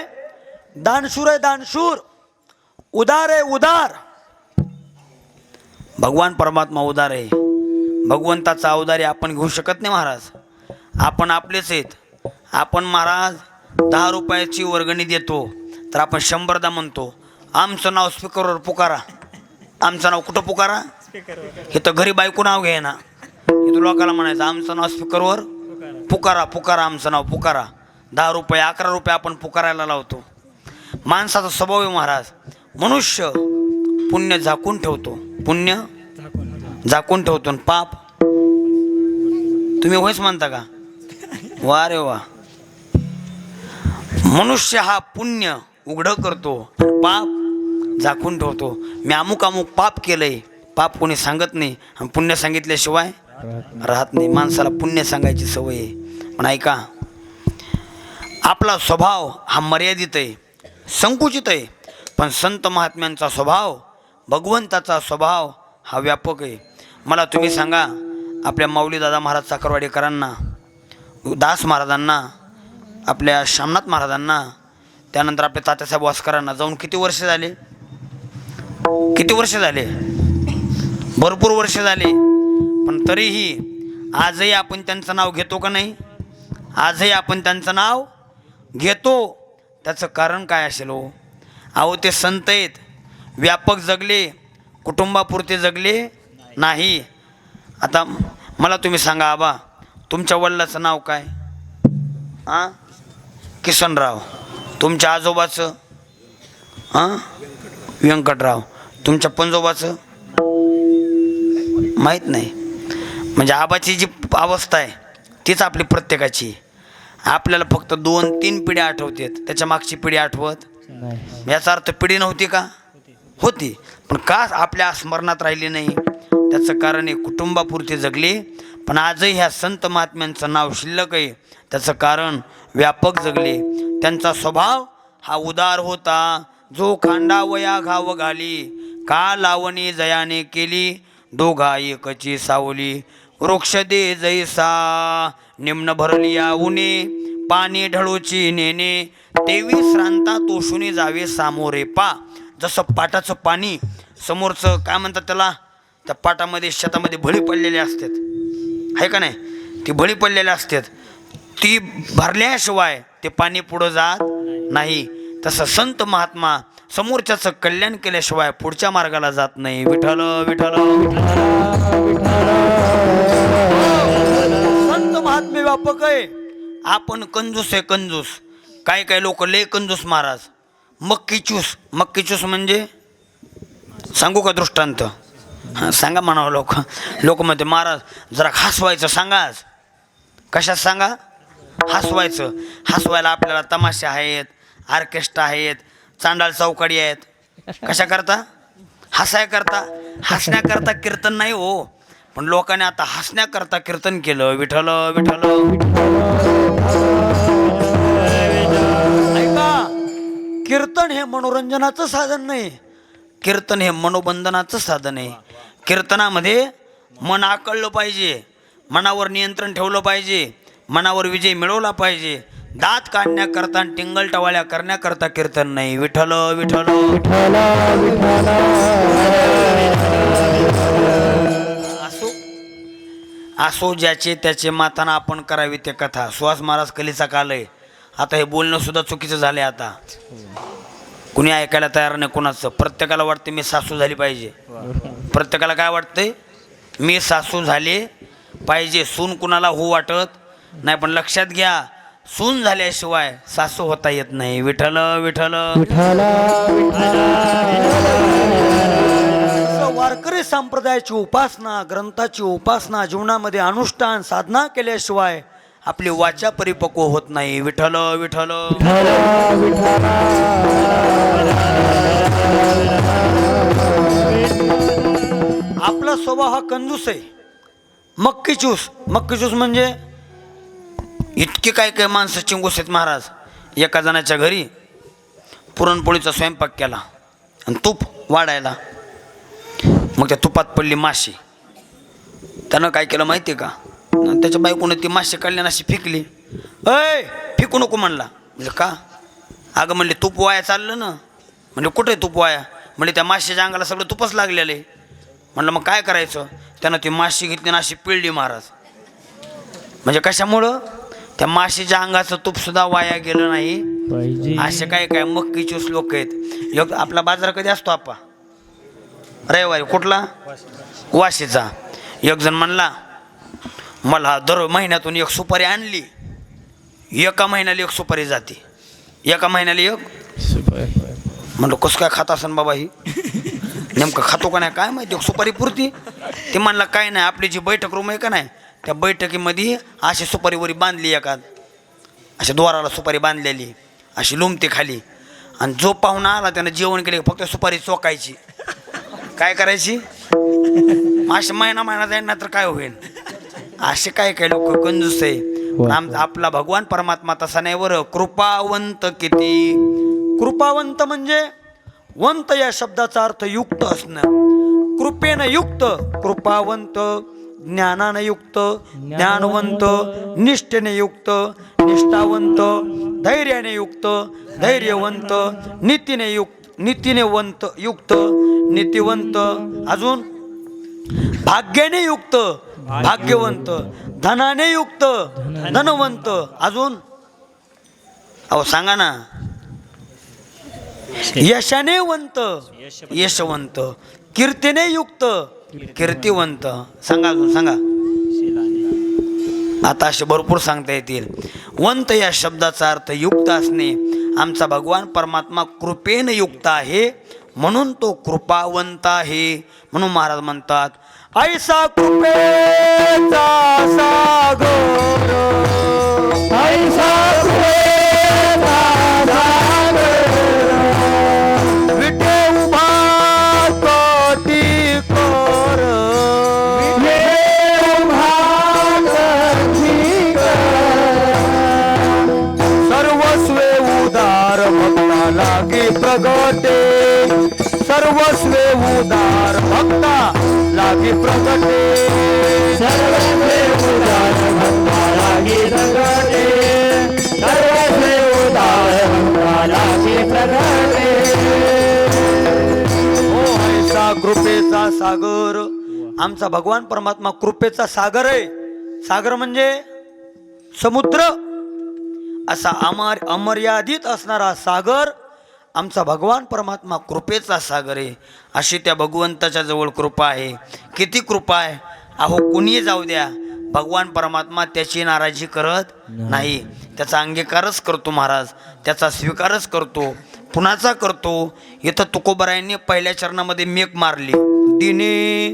दानशूर आहे. दानशूर. उदार आहे. उदार. भगवान परमात्मा उदार आहे. भगवंताचा औदार्य आपण घेऊ शकत नाही महाराज. आपण आपलेच आहेत. आपण महाराज 10 रुपयाची वर्गणी देतो तर आपण 100दा म्हणतो आमचं नाव स्पीकरवर पुकारा. आमचं नाव कुठं पुकारा? हे तर घरी बायको नाव घे ना. हे तू लोकांना म्हणायचं आमचं नाव स्पीकरवर पुकारा. पुकारा आमचं नाव पुकारा. 10 रुपये 11 रुपये आपण पुकारायला लावतो. माणसाचा स्वभाव आहे महाराज. मनुष्य पुण्य झाकून ठेवतो. पुण्य झाकून ठेवतो आणि पाप तुम्ही होयच म्हणता का? वा रे वा. मनुष्य हा पुण्य उघडं करतो आणि पाप झाकून ठेवतो. मी अमुक अमुक पाप केलंय. पाप कोणी सांगत नाही आणि पुण्य सांगितल्याशिवाय राहत नाही. माणसाला पुण्य सांगायची सवय आहे. पण ऐका, आपला स्वभाव हा मर्यादित आहे, संकुचित आहे. पण संत महात्म्यांचा स्वभाव, भगवंताचा स्वभाव हा व्यापक आहे. मला तुम्ही सांगा, आपल्या माऊली दादा महाराज साखरवाडीकरांना, दास महाराजांना, आपल्या शामनाथ महाराजांना, त्यानंतर आपल्या तात्यासाहेब वास्करांना जाऊन किती वर्ष झाले? किती वर्ष झाले? भरपूर वर्ष झाले. पण तरीही आजही आपण त्यांचं नाव घेतो का नाही? आजही आपण त्यांचं नाव घेतो. त्याचं कारण काय असेल हो? अहो, ते संत आहेत, व्यापक जगले, कुटुंबापुरते जगले नाही. आता मला तुम्ही सांगा आबा, तुमच्या वडिलाचं नाव काय? हां, किसनराव. तुमच्या आजोबाचं? हां, व्यंकटराव. तुमच्या पंजोबाचं? माहीत नाही. म्हणजे आबाची जी अवस्था आहे तीच आपली प्रत्येकाची. आपल्याला फक्त 2-3 पिढ्या आठवतात, त्याच्या मागची पिढी आठवत नाही. याचा अर्थ पिढी नव्हती का? होती. पण का आपल्या स्मरणात राहिली नाही? त्याचं कारण आहे कुटुंबापुरते जगले, पण आजही ह्या संत महात्म्यांचं नाव शिल्लक आहे. त्याचं कारण व्यापक जगले. त्यांचा स्वभाव हा उदार होता. जो खांडावया घाव घाली, का लावणी जयाने केली, दोघा एकची सावली, वृक्ष दे जैसा निम्न भरली या उने, पाणी ढळूची नेणे, तेवी श्रांता तोषुनी जावे सामोरे पा. जसं पाटाचं पाणी समोरचं काय म्हणतात त्याला, त्या पाटामध्ये शेतामध्ये भळी पडलेले असतात, आहे का नाही? ती भळी पडलेली असतात, ती भरल्याशिवाय ते पाणी पुढं जात नाही. तसं संत महात्मा समोरच्याचं कल्याण केल्याशिवाय पुढच्या मार्गाला जात नाही. विठ्ठल विठ्ठल. संत महात्मे व्यापक आहे. आपण कंजूस आहे, कंजूस. काय काय लोक लय कंजूस महाराज. मक्की चूस. मक्की चूस म्हणजे सांगू का दृष्टांत? हां, सांगा म्हणावं. लोक म्हणते महाराज जरा हसवायचं सांगा. कशात सांगा? हसवायचं. हसवायला आपल्याला तमाशे आहेत, ऑर्केस्ट्रा आहेत, चांडाळ चौकडी आहेत. कशा करता? हसाय करता. हसण्याकरता कीर्तन नाही हो, पण लोकांनी आता हसण्याकरता कीर्तन केलं. विठ्ठल विठ्ठल. ऐका, कीर्तन हे मनोरंजनाचं साधन नाही, कीर्तन हे मनोबंधनाचं साधन आहे. कीर्तनामध्ये मन आकळलं पाहिजे, मनावर नियंत्रण ठेवलं पाहिजे, मनावर विजय मिळवला पाहिजे. दात काढण्याकरता आणि टिंगल टवाळ्या करण्याकरता कीर्तन नाही. विठ्ठल विठ्ठल. असो ज्याचे त्याचे माताना आपण करावी ते कथा. सुहास महाराज कलीचा काल आहे. आता हे बोलणं सुद्धा चुकीचं झालंय. आता कुणी ऐकायला तयार नाही कोणाचं. प्रत्येकाला वाटते मी सासू झाली पाहिजे. प्रत्येकाला काय वाटतंय, मी सासू झाले पाहिजे. सून कुणाला हो वाटत नाही. पण लक्षात घ्या, सून झाल्याशिवाय सासू होता येत नाही. विठ्ठल विठ्ठल. वारकरी संप्रदायाची उपासना, ग्रंथाची उपासना, जीवनामध्ये अनुष्ठान साधना केल्याशिवाय आपली वाचा परिपक्व होत नाही. विठ्ठल विठ्ठल. आपला स्वभाव हा कंजूस आहे. मक्की चूस. मक्की चूस म्हणजे इतके काय काय माणसं चिंगूस आहेत महाराज. एका जणाच्या घरी पुरणपोळीचा स्वयंपाक केला आणि तूप वाढायला. मग त्या तुपात पडली माशी. त्यानं काय केलं माहिती आहे का, त्याच्या बायकोने ती माशी काढली आणि अशी फेकली. अय फेकू नको म्हणला. म्हणजे का? अगं म्हणले तूप वाया चाललं ना. म्हणजे कुठे तूप वाया? म्हणजे त्या माशीच्या अंगाला सगळं तुपच लागलेलं आहे. म्हणलं मग काय करायचं? त्यानं ती माशी घेतली आणि अशी पिळली महाराज. म्हणजे कशामुळं? त्या माशीच्या अंगाचं तूपसुद्धा वाया गेलं नाही. असे काय काय मक्की चूस लोक आहेत. योग आपला बाजार कधी असतो आपा? रविवारी. कुठला? वाशीचा. एक जण म्हणला मला दर महिन्यातून एक सुपारी आणली. एका महिन्याला एक सुपारी जाते. एका महिन्याला एक. म्हणलं कसं काय खात असन बाबा ही? नेमकं खातो का नाही काय माहिती. एक सुपारी पुरती. ते म्हणला काय नाही, आपली जी बैठक रूम आहे का नाही, त्या बैठकीमध्ये अशी सुपारीवरी बांधली. एका अशा द्वाराला सुपारी बांधलेली, अशी लोमती खाली. आणि जो पाहुणा आला त्यानं जेवण केले फक्त सुपारी चोकायची. काय करायची? अशा महिना जाईल ना तर काय होईल. असे काय काय लोक कंजूस आहे. आपला भगवान परमात्मा तसा नाही बरं. कृपावंत किती. कृपावंत म्हणजे वंत या शब्दाचा अर्थ युक्त असणं. कृपेनं युक्त कृपावंत, ज्ञानानं युक्त ज्ञानवंत, निष्ठेने युक्त निष्ठावंत, धैर्याने युक्त धैर्यवंत, नीतीने युक्त नीतिवंत, अजून भाग्याने युक्त भाग्यवंत, धनाने युक्त धनवंत, अजून अहो सांगा ना, यशाने वंत यशवंत, कीर्तीने युक्त कीर्तिवंत. सांगा अजून सांगा. आता असे भरपूर सांगता येतील. वंत या शब्दाचा अर्थ युक्त असणे. आमचा भगवान परमात्मा कृपेने युक्त आहे म्हणून तो कृपावंत आहे. म्हणून महाराज म्हणतात ऐसा कृपेचा सागर, ऐसा कृपेचा सागर, विठे उभा कोटी कोर, सर्वस्वे उदार भक्ता लागे प्रगटे, सर्वस्वे उदार भक्ता लागे प्रगटे, सर्वस्वे उदार भक्ता लागे प्रगटे, सर्वस्वे उदार भक्ता लागे प्रगटे. हो ऐसा कृपेचा सागर. आमचा भगवान परमात्मा कृपेचा सागर आहे. सागर म्हणजे समुद्र. असा अमर्यादित असणारा सागर आमचा भगवान परमात्मा कृपेचा सागर आहे. अशी त्या भगवंताच्या जवळ कृपा आहे. किती कृपा आहे अहो. कुणी जाऊ द्या, भगवान परमात्मा त्याची नाराजी करत नाही. त्याचा अंगीकारच करतो महाराज, त्याचा स्वीकारच करतो, पुन्हाचा करतो. इथं तुकोबरायांनी पहिल्या चरणामध्ये मेघ मारली. दिने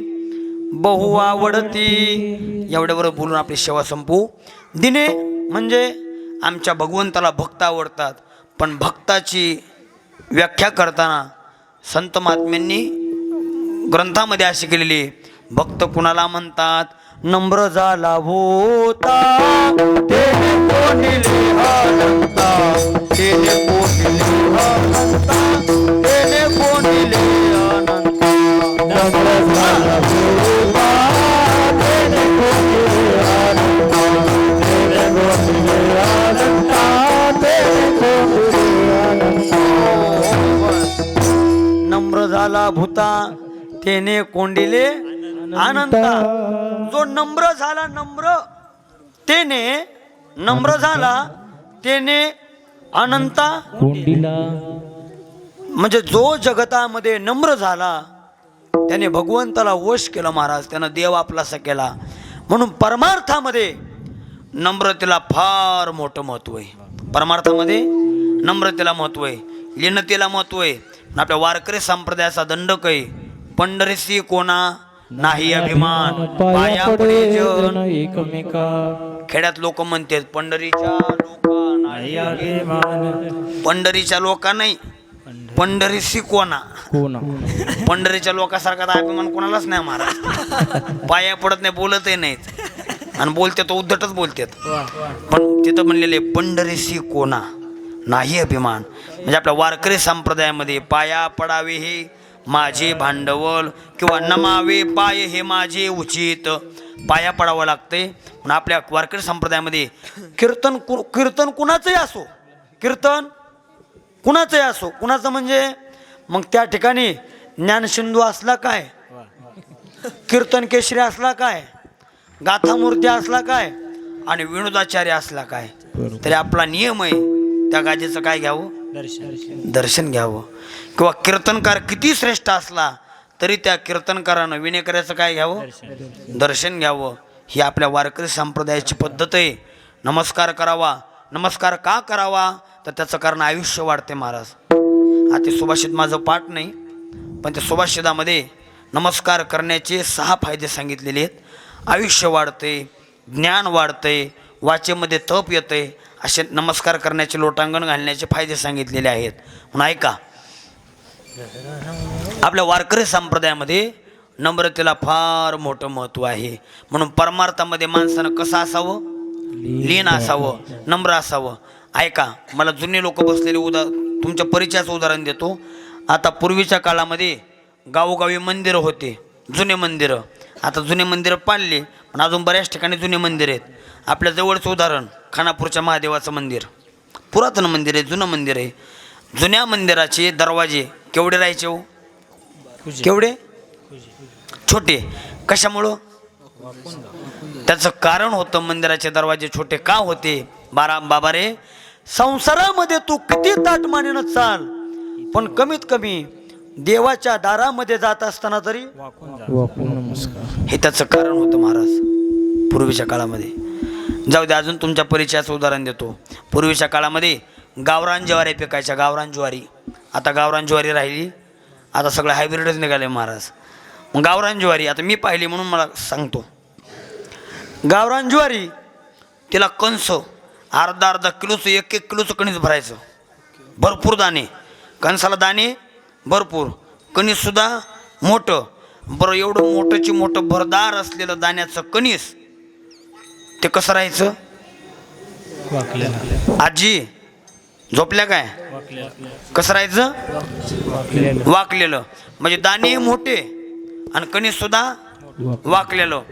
बहु आवडती. एवढ्यावर बोलून आपली सेवा संपू. दिने म्हणजे आमच्या भगवंताला भक्त आवडतात. पण भक्ताची व्याख्या करताना संत महात्म्यांनी ग्रंथामध्ये अशी केलेली. भक्त कुणाला म्हणतात? नम्र झाला होता तेने कोणिले अनंता, तेने कोणिले अनंता, तेने कोणिले अनंता. नम्र झाला होता तेने कोणिले अनंता, तेने कोणिले अनंता, तेने कोणिले अनंता. नम्र झाला भूता तेने कोंडिले अनंता. जो नम्र झाला नम्र झाला त्याने अनंता कोंडीला म्हणजे जो जगतामध्ये नम्र झाला त्याने भगवंताला वश केलं महाराज, त्यानं देव आपलासा केला. म्हणून परमार्थामध्ये नम्रतेला फार मोठं महत्व आहे. परमार्थामध्ये नम्रतेला महत्व आहे, लीनतेला महत्व आहे. आपल्या वारकरी संप्रदायाचा दंडक आहे, पंढरीसी कोणा नाही अभिमान पाया पडे जन. एकमेका खेड्यात लोक म्हणतात पंढरीच्या लोका नाही अभिमान. पंढरीच्या लोका नाही, पंढरीसी कोणा. कोणा पंढरीच्या लोकांसारखा तर अभिमान कोणालाच नाही महाराज. पाया पडत नाही, बोलतही नाहीत आणि बोलतात तो उद्धटच बोलतात. पण तिथं म्हणलेले पंढरीसी कोणा नाही अभिमान. म्हणजे आपल्या वारकरी संप्रदायामध्ये पाया पडावे हे माझे भांडवल किंवा नमावे पाय हे माझे उचित. पाया पडावं लागते. पण आपल्या वारकरी संप्रदायामध्ये कीर्तन कुणाचंही असो, कीर्तन कुणाचंही असो, कुणाचं म्हणजे मग त्या ठिकाणी ज्ञानसिंधू असला काय, कीर्तन केशरी असला काय, गाथामूर्ती असला काय आणि विनोदाचार्य असला काय, तरी आपला नियम आहे त्या गाजेचं काय घ्यावं, दर्शन घ्यावं. किंवा कीर्तनकार किती श्रेष्ठ असला तरी त्या कीर्तनकारानं विनेकऱ्याचं काय घ्यावं, दर्शन घ्यावं. ही आपल्या वारकरी संप्रदायाची पद्धत आहे. नमस्कार करावा. नमस्कार का करावा तर त्याचं कारण आयुष्य वाढते महाराज. आता सुभाषित माझं पाठ नाही, पण त्या सुभाषितामध्ये नमस्कार करण्याचे 6 फायदे सांगितलेले आहेत. आयुष्य वाढते, ज्ञान वाढते, वाचेमध्ये तप येते, असे नमस्कार करण्याचे लोटांगण घालण्याचे फायदे सांगितलेले आहेत. म्हणून ऐका, आपल्या वारकरी संप्रदायामध्ये नम्रतेला फार मोठं महत्त्व आहे. म्हणून परमार्थामध्ये माणसानं कसं असावं, लीन असावं, नम्र असावं. ऐका, मला जुने लोक बसलेले तुमच्या परिचयाचं उदाहरण देतो. आता पूर्वीच्या काळामध्ये गावोगावी मंदिरं होते, जुने मंदिरं. आता जुने मंदिरं पाडले, पण अजून बऱ्याच ठिकाणी जुने मंदिर आहेत. आपल्या जवळचं उदाहरण खानापूरच्या महादेवाचं मंदिर, पुरातन मंदिर आहे, जुनं मंदिर आहे. जुन्या मंदिराचे दरवाजे केवढे राहायचे हो, केवढे छोटे. कशामुळं? त्याचं कारण होतं मंदिराचे दरवाजे छोटे का होते. बाबा रे, संसारामध्ये तू किती ताटमानेनं चाल, पण कमीत कमी देवाच्या दारामध्ये जात असताना तरी वाकून नमस्कार. हे त्याचं कारण होतं महाराज पूर्वीच्या काळामध्ये. जाऊ दे, अजून तुमच्या परिचयाचं उदाहरण देतो. पूर्वीच्या काळामध्ये गावरान ज्वारी पिकायच्या, गावरान ज्वारी. आता गावरान ज्वारी राहिली, आता सगळं हायब्रिडच निघाले महाराज. मग गावरान ज्वारी आता मी पाहिली म्हणून मला सांगतो. गावरान ज्वारी तिला कंस अर्धा किलोचं, 1 किलोचं कणीस भरायचं, भरपूर दाणे. कणसाला दाणे भरपूर, कणीससुद्धा मोठं. बरं, एवढं मोठंची मोठं भरदार असलेलं दाण्याचं कणीस ते कसं राहायचं. आजी झोपल्या काय, कसं राहायचं, वाकलेलं. म्हणजे दाणे मोठे आणि कणीससुद्धा वाकलेलं.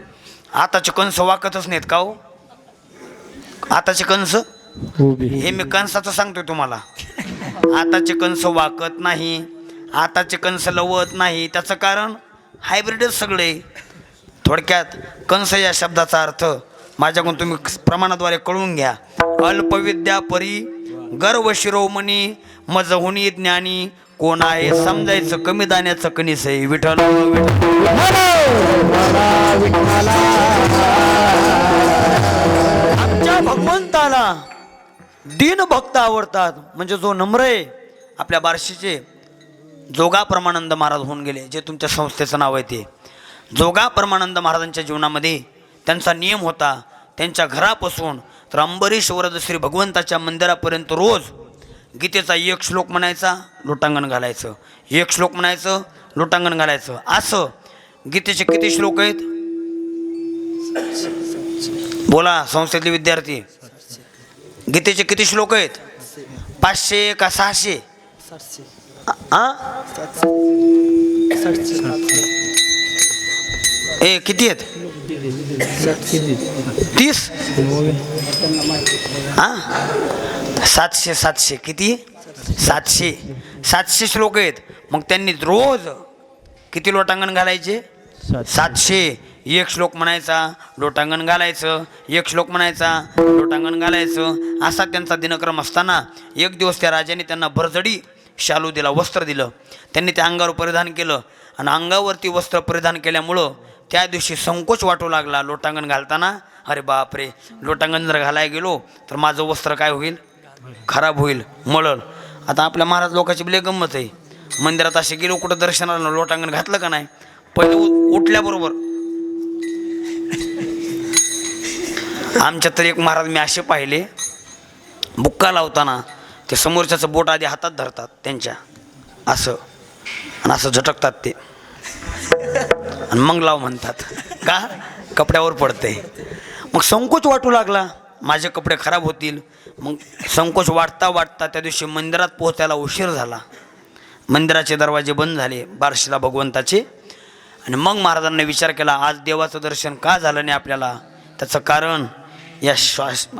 आताचे कंस वाकतच नाहीत का हो. आताचे कंस, हे मी कंसाचं सांगतोय तुम्हाला. आताचे कंस वाकत नाही, आताचे कंस लवत नाही. त्याचं कारण हायब्रिडच सगळे. थोडक्यात कंस या शब्दाचा अर्थ माझ्याकडून तुम्ही प्रमाणाद्वारे कळून घ्या. अल्पविद्या परी गर्व शिरोमणी मजहुनी ज्ञानी कोण आहे. समजायचं कमी दाण्याचं कणीस आहे. विठ्ठल आमच्या भगवंताला दीन भक्त आवडतात. म्हणजे जो नम्र आहे. आपल्या बार्शीचे जोगा परमानंद महाराज होऊन गेले, जे तुमच्या संस्थेचं नाव आहे ते. जोगा परमानंद महाराजांच्या जीवनामध्ये त्यांचा नियम होता, त्यांच्या घरापासून तर अंबरीश वरद श्री भगवंताच्या मंदिरापर्यंत रोज गीतेचा 1 श्लोक म्हणायचा, लोटांगण घालायचं. 1 श्लोक म्हणायचं, लोटांगण घालायचं. असं गीतेचे किती श्लोक आहेत बोला संस्थेतले विद्यार्थी. गीतेचे किती श्लोक आहेत? 500 का 600? किती आहेत? 30? 700 किती? 700 श्लोक आहेत. मग त्यांनी रोज किती लोटांगण घालायचे? 700. एक श्लोक म्हणायचा लोटांगण घालायचं, एक श्लोक म्हणायचा लोटांगण घालायचं, असा त्यांचा दिनक्रम असताना एक दिवस त्या राजाने त्यांना भरजडी शालू दिला, वस्त्र दिलं. त्यांनी त्या अंगावर परिधान केलं आणि अंगावरती वस्त्र परिधान केल्यामुळं त्या दिवशी संकोच वाटू लागला लोटांगण घालताना. अरे बापरे, लोटांगण जर घालायला गेलो तर माझं वस्त्र काय होईल, खराब होईल, मळल. आता आपल्या महाराज लोकांची बिले गंमत आहे, मंदिरात असे गेलो कुठं दर्शनाला लोटांगण घातलं का नाही, पहिले उठल्याबरोबर आमच्या तर एक महाराज मी असे पाहिले, बुक्का लावताना ते समोरच्याचं बोट आधी हातात धरतात त्यांच्या असं आणि असं झटकतात ते आणि मग लाव म्हणतात का, कपड्यावर पडते. मग संकोच वाटू लागला, माझे कपडे खराब होतील. मग संकोच वाटता वाटता त्या दिवशी मंदिरात पोहोचायला उशीर झाला. मंदिराचे दरवाजे बंद झाले बार्शीला भगवंताचे. आणि मग महाराजांनी विचार केला, आज देवाचं दर्शन का झालं नाही आपल्याला. त्याचं कारण या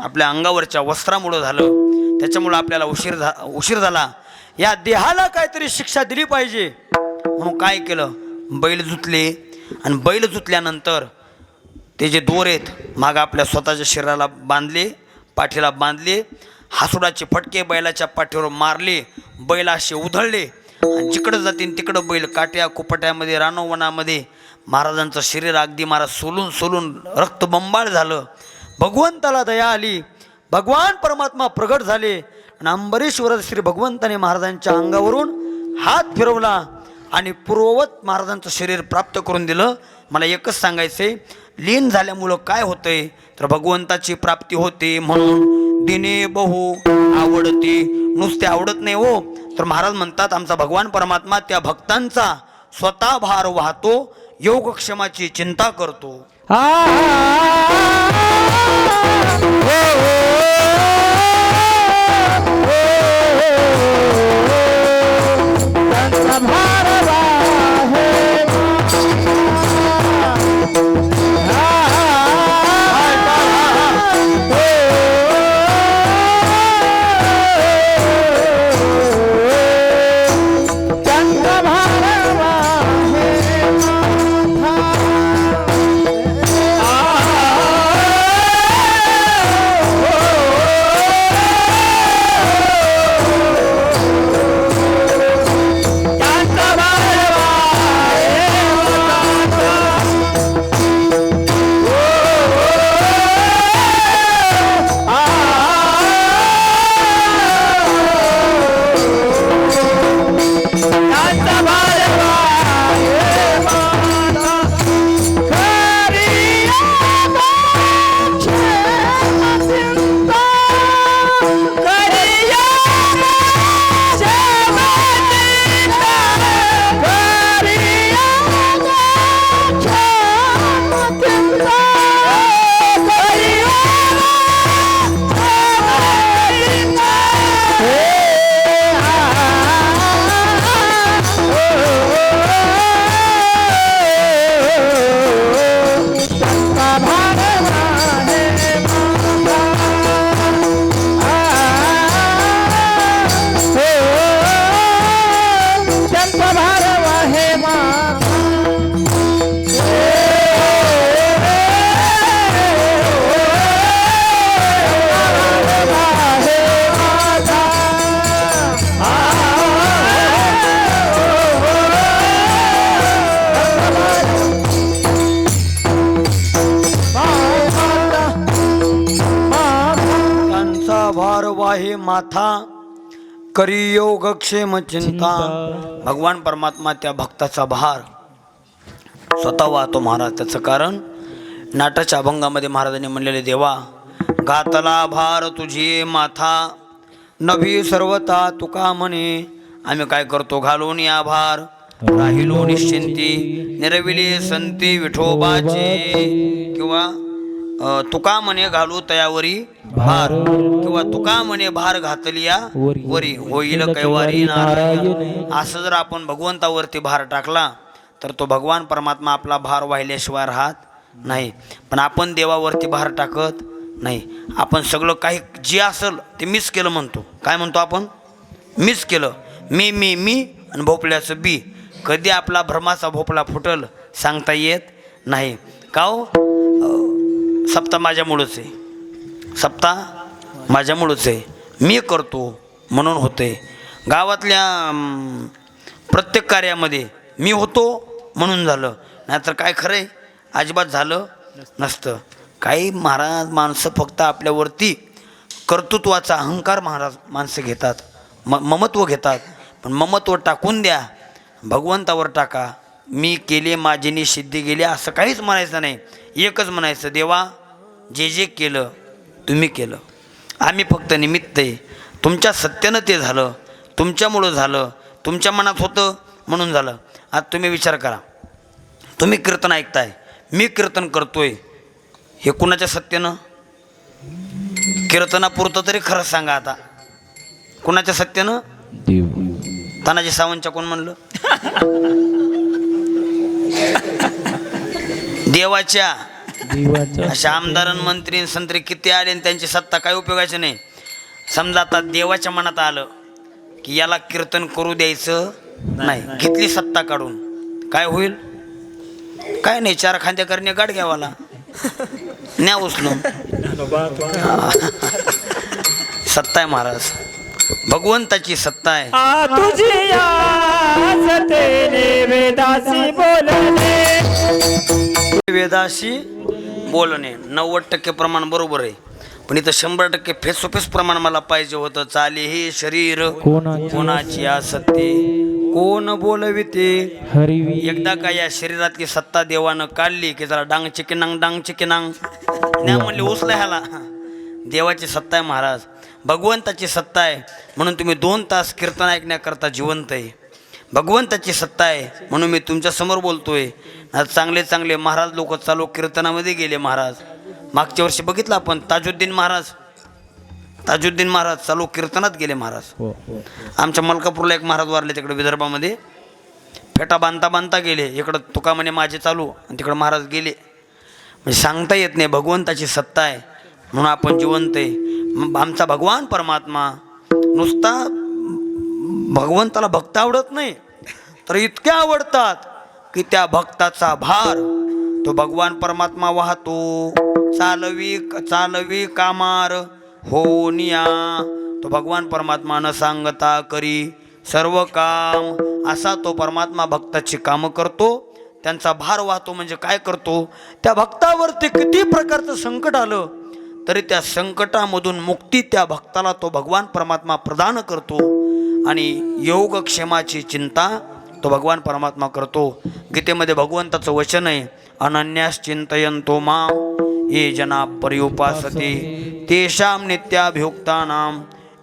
आपल्या अंगावरच्या वस्त्रामुळं झालं, त्याच्यामुळं आपल्याला उशीर झाला. या देहाला काहीतरी शिक्षा दिली पाहिजे म्हणून काय केलं, बैल जुतले आणि बैल जुतल्यानंतर ते जे दोर आहेत मागं आपल्या स्वतःच्या शरीराला बांधले, पाठीला बांधले, हासुडाचे फटके बैलाच्या पाठीवर मारले, बैल असे उधळले आणि जिकडं जातील तिकडं बैल काट्या कुपट्यामध्ये रानोवनामध्ये महाराजांचं शरीर अगदी महाराज सोलून सोलून रक्तबंबाळ झालं. भगवंताला दया आली, भगवान परमात्मा प्रगट झाले आणि अंबरीश्वर श्री भगवंताने महाराजांच्या अंगावरून हात फिरवला आणि पूर्ववत महाराजांचं शरीर प्राप्त करून दिलं. मला एकच सांगायचंय, लीन झाल्यामुळं काय होतंय तर भगवंताची प्राप्ती होते. म्हणून दिने बहु आवडते, नुसते आवडत नाही हो, तर महाराज म्हणतात आमचा भगवान परमात्मा त्या भक्तांचा स्वतः भार वाहतो, योगक्षेमाची चिंता करतो. वाहे माथा करी योगक्षेम चिंता. भगवान परमात्मा त्या भक्ताचा भार स्वतः वाहतो महाराज. त्याचं कारण नाटाच्या अभंगामध्ये महाराजांनी म्हणलेले, देवा घातला भार तुझी माथा नभी सर्वता तुका म्हणे. आम्ही काय करतो, घालून या भार राहिलो निश्चिंती निरविले संती विठोबाचे. किंवा तुका म्हणे घालू तयावरी भार, किंवा तुका म्हणे भार घातलिया वरी होईल कैवारी नारायण. असं जर आपण भगवंतावरती भार टाकला तर तो भगवान परमात्मा आपला भार वाहिल्याशिवाय राहत नाही. पण आपण देवावरती भार टाकत नाही. आपण सगळं काही जे असेल ते मिस केलं म्हणतो. काय म्हणतो आपण, मिस केलं. मी मी मी आणि भोपळ्याचं बी. कधी आपला भ्रमाचा भोपळा फुटल सांगता येत नाही. का हो सप्ताह माझ्यामुळंच आहे, सप्ताह माझ्यामुळंच आहे, मी करतो म्हणून होते. गावातल्या प्रत्येक कार्यामध्ये मी होतो म्हणून झालं, नाहीतर काय खरं आहे अजिबात झालं नसतं. काही महाराज माणसं फक्त आपल्यावरती कर्तृत्वाचा अहंकार महाराज माणसं घेतात, ममत्व घेतात. पण ममत्व टाकून द्या, भगवंतावर टाका. मी केले माझीनी सिद्धी गेली असं काहीच म्हणायचं नाही. एकच म्हणायचं, देवा जे जे केलं तुम्ही केलं, आम्ही फक्त निमित्त आहे. तुमच्या सत्यानं ते झालं, तुमच्यामुळं झालं, तुमच्या मनात होतं म्हणून झालं. आता तुम्ही विचार करा, तुम्ही कीर्तन ऐकताय, मी कीर्तन करतोय, हे कुणाच्या सत्यानं? कीर्तनापुरतं तरी खरंच सांगा आता, कुणाच्या सत्यानं? देव. तानाजी सावंतच्या कोण म्हणलं? देवाच्या. देवाचा अशा आमदार मंत्री संत्री किती आले आणि त्यांची सत्ता काय उपयोगाची नाही. समजा आता देवाच्या मनात आलं की याला कीर्तन करू द्यायचं नाही, घेतली सत्ता काढून, काय होईल? काय नाही, 4 खांद्या करणे गाड घ्यावाला, न्या उचलून. सत्ता आहे महाराज, भगवंताची सत्ता आहे. तुझी सतेने वेदासी बोलणे, वेदाशी बोलणे 90% प्रमाण बरोबर आहे, पण इथं 100% फेसोफेस प्रमाण मला पाहिजे होतं. चाले हे शरीर कोणाची असते, कोण बोलविते हरिवी. एकदा का या शरीरातली सत्ता देवानं काढली की जरा डांग चिकिनांग डांग चिकिनांग नाही म्हणले उचला ह्याला. देवाची सत्ता आहे महाराज, भगवंताची सत्ता आहे म्हणून तुम्ही 2 तास कीर्तन ऐकण्याकरता जिवंत आहे. भगवंताची सत्ता आहे म्हणून मी तुमच्यासमोर बोलतोय. आज चांगले चांगले महाराज लोक चालू कीर्तनामध्ये गेले महाराज. मागच्या वर्षी बघितलं आपण ताजुद्दीन महाराज चालू कीर्तनात गेले महाराज. आमच्या मलकापूरला एक महाराज वारले तिकडे विदर्भामध्ये, फेटा बांधता बांधता गेले. इकडं तुका म्हणे माझे चालू आणि तिकडं महाराज गेले. म्हणजे सांगता येत नाही, भगवंताची सत्ता आहे म्हणून आपण जिवंत आहे. आमचा भगवान परमात्मा नुसता भगवंताला भक्त आवडत नाही तर इतके आवडतात की त्या भक्ताचा भार तो भगवान परमात्मा वाहतो. चालवी कामार होनिया, तो भगवान परमात्मा न सांगता करी सर्व काम. असा तो परमात्मा भक्ताची कामं करतो, त्यांचा भार वाहतो. म्हणजे काय करतो, त्या भक्तावरती किती प्रकारचं संकट आलं तरी त्या संकटामधून मुक्ती त्या भक्ताला तो भगवान परमात्मा प्रदान करतो. आणि योगक्षेमाची चिंता तो भगवान परमात्मा करतो. गीतेमध्ये भगवंताचं वचन आहे, अनन्यास चिंतयन्तो मां ये जना पर्युपासते तेषां नित्याभियुक्तानां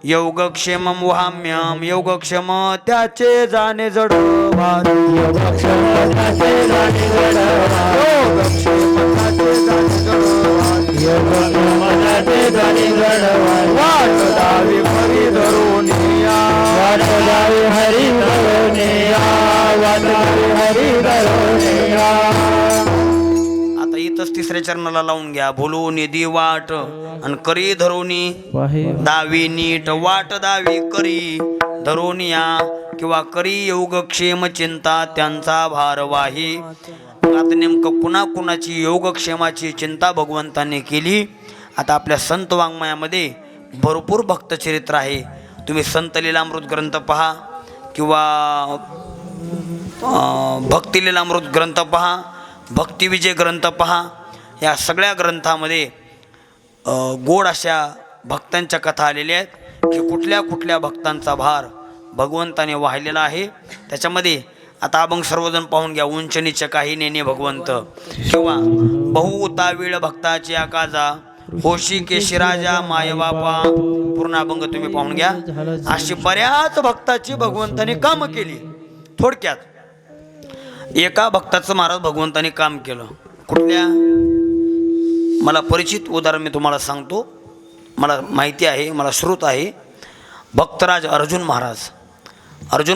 योगक्षेमं वहाम्यहं. योगक्षेम त्याचे जाणे जड भारी, योगक्षेम त्याचे जाणे जड भारी, योगक्षेम त्याचे जाणे जड भारी, योगक्षेम त्याचे जाणे जड भारी. वाट दावी हरी धरून या, वाट दावी हरी धरून या, वाट दावी हरी धरून या. आता इथंच 3ऱ्या चरणाला लावून घ्या. भोलू निधी वाट आणि करी धरोनी दावी नीट. वाट दावी करी धरोनिया किंवा करी योगक्षेम चिंता त्यांचा भार वाही. आता नेमकं कुणाकुणाची योगक्षेमाची चिंता भगवंताने केली. आता आपल्या संत वाङ्मयामध्ये भरपूर भक्तचरित्र आहे. तुम्ही संत लीलामृत ग्रंथ पहा किंवा भक्ती लीलामृत ग्रंथ पहा, भक्तिविजय ग्रंथ पहा. या सगळ्या ग्रंथामध्ये गोड अशा भक्तांच्या कथा आलेल्या आहेत की कुठल्या कुठल्या भक्तांचा भार भगवंताने वाहिलेला आहे. त्याच्यामध्ये आता आपण सर्वजण पाहून घ्या. उंच नीच काही नेने भगवंत किंवा बहुतावीळ भक्ताची आकाजा होशी केशिराजा माय बापा. पूर्ण अभंग तुम्ही पाहून घ्या. अशी बऱ्याच भक्ताची भगवंताने काम केली. थोडक्यात एका भक्ताचं महाराज भगवंताने काम केलं. कुठल्या, मला परिचित उदाहरण मी तुम्हाला सांगतो, मला माहिती आहे, मला श्रुत आहे. भक्तराज अर्जुन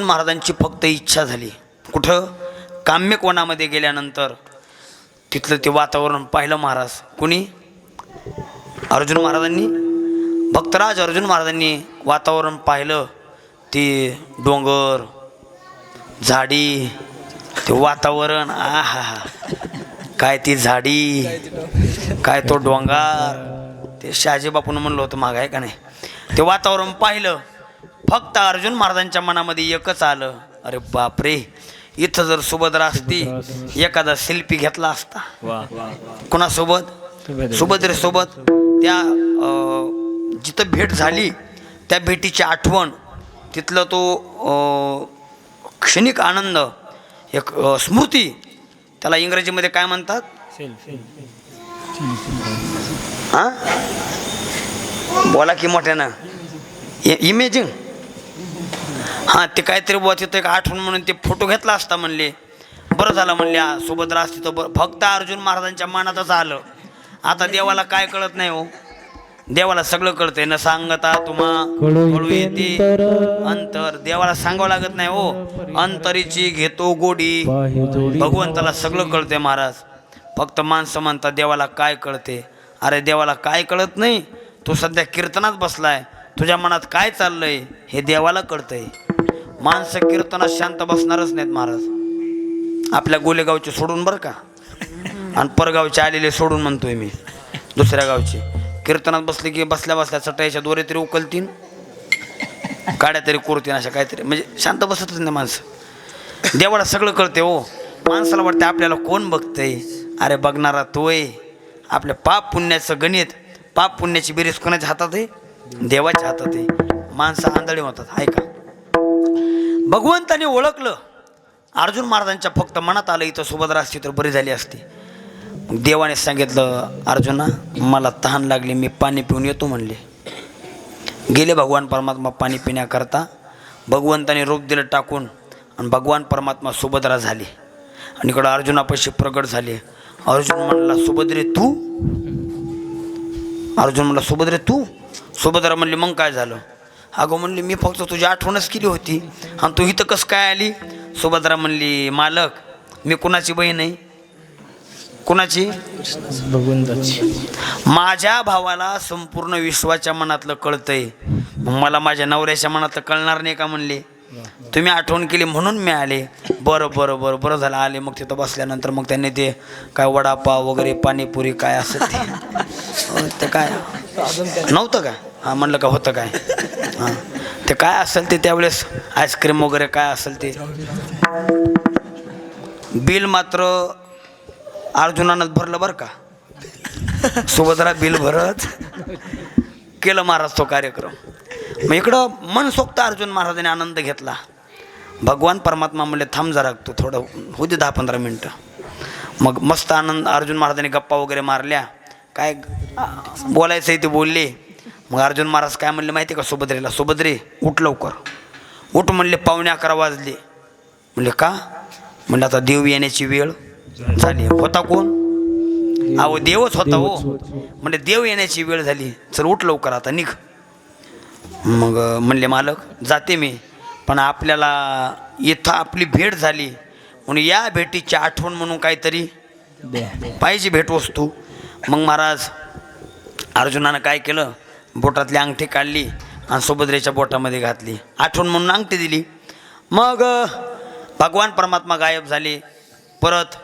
महाराजांची फक्त इच्छा झाली. कुठं, काम्यक वनामध्ये गेल्यानंतर तिथलं ते वातावरण पाहिलं महाराज. कुणी, अर्जुन महाराजांनी. भक्तराज अर्जुन महाराजांनी वातावरण पाहिलं. ते डोंगर झाडी, ते वातावरण, आहा काय ती झाडी, काय तो डोंगर. ते शहाजी बापून म्हणलं होतं माग आहे का नाही. ते वातावरण पाहिलं, फक्त अर्जुन महाराजांच्या मनामध्ये एकच आलं, अरे बापरे, इथं जर सुभद्रा असती एखादा शिल्पी घेतला असता. कोणासोबत? सुभद्रेसोबत. त्या जिथं भेट झाली त्या भेटीची आठवण, तिथलं तो क्षणिक आनंद, एक स्मृती, त्याला इंग्रजीमध्ये काय म्हणतात? हां बोला की मोठ्यानं. इमेजिंग. हां ते काहीतरी बुवा तिथं एक आठवण म्हणून ते फोटो घेतला असता म्हणले. बरं झालं म्हणले सुभद्रा असती तर बरं. फक्त अर्जुन महाराजांच्या मनातच आलं. आता देवाला काय कळत नाही हो, देवाला सगळं कळतंय. न सांगता तुम्हा कळू येते अंतर. देवाला सांगावं लागत नाही हो, अंतरीची घेतो गोडी. भगवंताला सगळं कळतंय महाराज. फक्त माणसं म्हणतात देवाला काय कळते. अरे देवाला काय कळत नाही, तू सध्या कीर्तनात बसलाय, तुझ्या मनात काय चाललंय हे देवाला कळतंय. माणसं कीर्तनात शांत बसणारच नाहीत महाराज. आपल्या गोलेगावचे सोडून बरं का, आणि परगावचे आलेले सोडून म्हणतोय मी. दुसऱ्या गावचे कीर्तनात बसले की बसल्या बसल्या चटाईच्या दोरे तरी उकलतीन, काड्या तरी कोरतीन, अशा काहीतरी, म्हणजे शांत बसतच नाही माणसं. देवाला सगळं कळते हो. माणसाला वाटते आपल्याला कोण बघतंय. अरे बघणारा तोय. आपल्या पाप पुण्याचं गणित, पाप पुण्याची बेरीज कोणाच्या हातात आहे? देवाच्या हातात आहे. माणसं आंधळी होतात. आहे का? भगवंताने ओळखलं. अर्जुन महाराजांच्या फक्त मनात आलं इथं सुभद्रा असती तर बरी झाली असती. देवाने सांगितलं, अर्जुना मला तहान लागली, मी पाणी पिऊन येतो म्हणले. गेले भगवान परमात्मा पाणी पिण्याकरता. भगवंताने रूप दिलं टाकून, आणि भगवान परमात्मा सुभद्रा झाले आणि इकडं अर्जुनापाशी प्रगट झाले. अर्जुन म्हणला सुभद्रे तू? अर्जुन म्हणला सुभद्रे तू? सुभद्रा म्हणली मग काय झालं? अगं म्हणली मी फक्त तुझी आठवणच केली होती, आणि तू इथं कसं काय आली? सुभद्रा म्हणली मालक मी कुणाची बहीण आहे? कुणाची? भगवंताची. माझ्या भावाला संपूर्ण विश्वाच्या मनातलं कळतंय, मला माझ्या नवऱ्याच्या मनातलं कळणार नाही का म्हणले. तुम्ही आठवण केली म्हणून मी आले. बरं बरं बरं बरं झालं आले. मग तिथं बसल्यानंतर मग त्यांनी ते काय वडापाव वगैरे पाणीपुरी काय असं ते काय नव्हतं का? हां म्हणलं का होतं काय? हां ते काय असेल ते त्यावेळेस आईस्क्रीम वगैरे काय असेल ते. बिल मात्र अर्जुनानं भरलं बरं का. सुभद्रा बिल भरत केलं महाराज तो कार्यक्रम. मग इकडं मनसोक्त अर्जुन महाराजांनी आनंद घेतला. भगवान परमात्मा म्हणले थांब जरा, तू थोडं होऊ दे 10-15 मिनटं. मग मस्त आनंद अर्जुन महाराजांनी गप्पा वगैरे मारल्या, काय बोलायचं आहे ते बोलले. मग अर्जुन महाराज काय म्हणले माहिती का सुभद्रेला? सुभद्रे उठ लवकर, उठ म्हणले. 11:15 वाजले. म्हणले का? म्हणले आता देव येण्याची वेळ झाली. होता कोण? अहो देवच होता हो. म्हणजे देव येण्याची वेळ झाली, चल उठ लवकर आता निघ. मग म्हणले मालक जाते मी, पण आपल्याला इथं आपली भेट झाली म्हणून या भेटीची आठवण म्हणून काहीतरी पाहिजे भेटवस्तू. मग महाराज अर्जुनानं काय केलं, बोटातली अंगठी काढली आणि सुभद्रेच्या बोटामध्ये घातली, आठवण म्हणून अंगठी दिली. मग भगवान परमात्मा गायब झाले. परत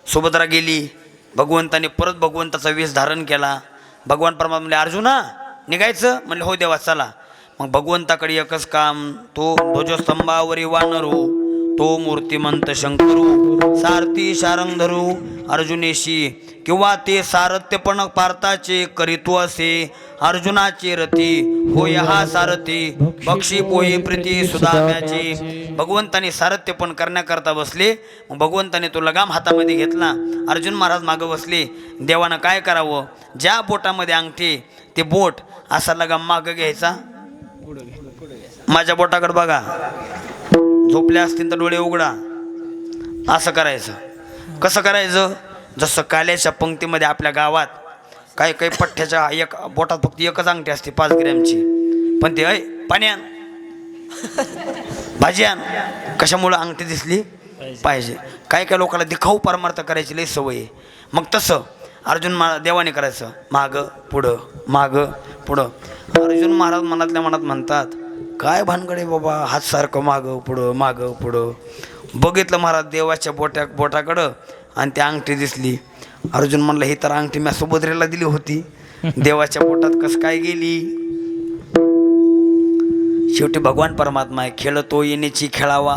सुभद्रा गेली. भगवंताने परत भगवंताचा वेश धारण केला. भगवान परमात्मा म्हणले अर्जुना निघायचं? म्हणले हो देवा चला. मग भगवंताकडे एकच काम, तो ध्वजस्तंभावरी वानरू, तो मूर्तिमंत शंकरू, सारथी शारंगधरू अर्जुनेशी, किंवा ते सारथ्यपण पार्थाचे करीतो असे अर्जुनाचे रती, होय हा सारथी बक्षी पोहे प्रीती सुदाम्याची. भगवंताने सारथ्यपण करण्याकरता बसले. मग भगवंताने तो लगाम हातामध्ये घेतला. अर्जुन महाराज मागं बसले. देवानं काय करावं, ज्या बोटामध्ये अंगठी ते बोट असा लगाम मागं घ्यायचा. माझ्या बोटाकडे बघा, झोपले असतील तर डोळे उघडा. असं करायचं. कसं करायचं? जसं काल्याच्या पंक्तीमध्ये आपल्या गावात काही काही पठ्ठ्याच्या एक बोटात फक्त एकच अंगठी असते 5 ग्रॅमची, पण ते पाणी आण भाजी आण. कशामुळं अंगठी दिसली पाहिजे. काय काय लोकांना दिखाऊ परमार्थ करायची लई सवय आहे. मग तसं अर्जुन देवाने करायचं, मागं पुढं मागं पुढं. अर्जुन महाराज मनातल्या मनात म्हणतात काय भानगडे बाबा, हात सारखं मागं पुढं मागं पुढं. बघितलं महाराज देवाच्या बोटाकडं आणि ती अंगठी दिसली. अर्जुन म्हणला ही तर अंगठी मी सुभद्रेला दिली होती, देवाच्या पोटात कस काय गेली. शेवटी भगवान परमात्मा आहे. खेळतो येण्याची खेळावा,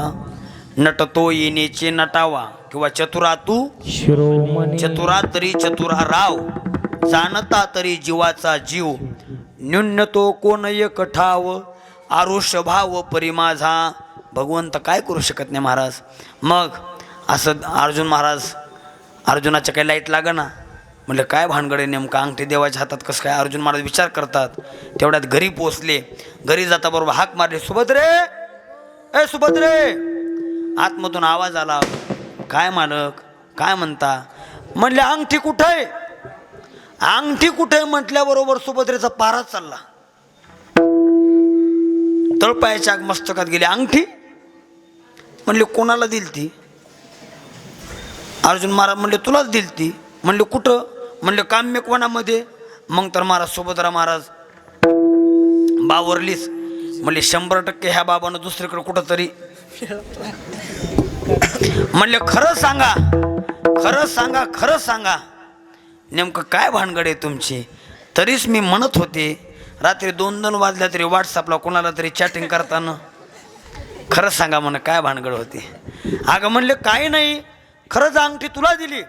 नटतो येण्याचे नटावा, किंवा चतुरा तू शिरोमणी चतुरा तरी चतुरा राव, जाणता तरी जीवाचा जीव, न्यून्य तो कोण एक ठाव, आरुष भाव परी माझा. भगवंत काय करू शकत नाही महाराज. मग असं अर्जुन महाराज, अर्जुनाच्या काही लाईट लागा ना. म्हणलं काय भानगडे नेमका अंगठी देवाच्या हातात कसं काय. अर्जुन महाराज विचार करतात. तेवढ्यात घरी पोचले. घरी जाता बरोबर हाक मारले, सुभद्रे ए सुभद्रे. आतमधून आवाज आला, काय मालक काय म्हणता. म्हणले अंगठी कुठं आहे, अंगठी कुठे आहे म्हटल्याबरोबर सुभद्रेचा पारा चालला. तळपायाच्या मस्तकात गेली अंगठी. म्हणले कोणाला दिली ती. अर्जुन महाराज म्हणले तुलाच दिली ती. म्हणले कुठं. म्हणले काम्य कोणामध्ये. मग तर महाराज सुभद्रा महाराज बावरलीच. म्हणले 100% ह्या बाबानं दुसरीकडे कुठं तरी. म्हणले खरं सांगा, खरं सांगा, खरं सांगा नेमकं काय भानगड आहे तुमची. तरीच मी म्हणत होते रात्री 2-2 वाजल्या तरी व्हॉट्सअपला कोणाला तरी चॅटिंग करताना. खरं सांगा म्हणे काय भानगड होते. अगं म्हणले काही नाही, खरंच अंगठी तुला दिली.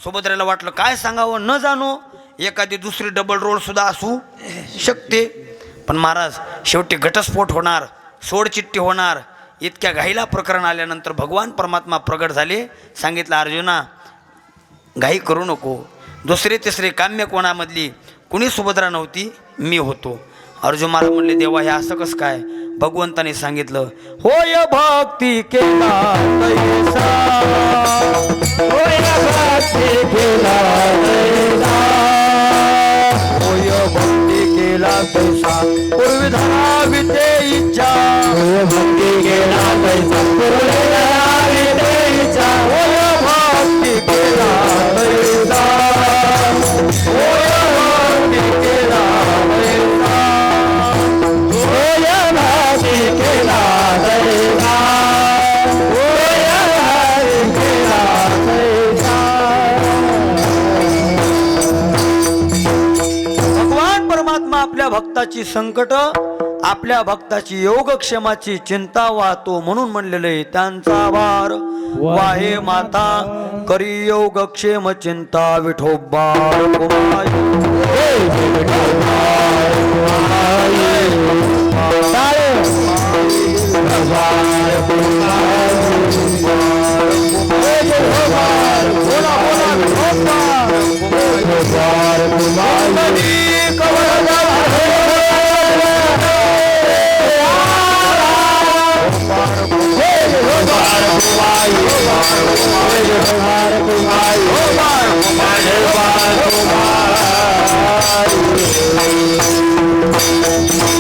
सुभद्रेला वाटलं काय सांगावं, न जाणो एखादी दुसरी डबल रोल सुद्धा असू शकते. पण महाराज शेवटी घटस्फोट होणार, सोडचिट्टी होणार. इतक्या घाईला प्रकरण आल्यानंतर भगवान परमात्मा प्रगट झाले. सांगितलं अर्जुना घाई करू नको. दुसरी तिसरी काम्य कोणामधली कुणी सुभद्रा नव्हती, मी होतो. अर्जुन महाराज म्हणले देवा हे असं कसं काय. भगवंताने सांगितलं होय भक्ती केला तैसा, होय भक्ती केला तैसा, होय भक्ती केला तैसा, पूर्वी धरावी ते इच्छा. होय भक्ती केला तैसा, पूर्वी धरावी ते इच्छा. होय भक्ती केला तैसा, होय भक्ती केला तैसा, होय भक्ती केला तैसा, होय भक्ती केला तैसा. भगवान परमात्मा आपल्या भक्ताची संकट, आपल्या भक्ताची योगक्षेमाची चिंता वाहतो. म्हणून म्हणलेले त्यांचा भार वाहे माता, करी योगक्षेम चिंता विठोबा रखुमाई.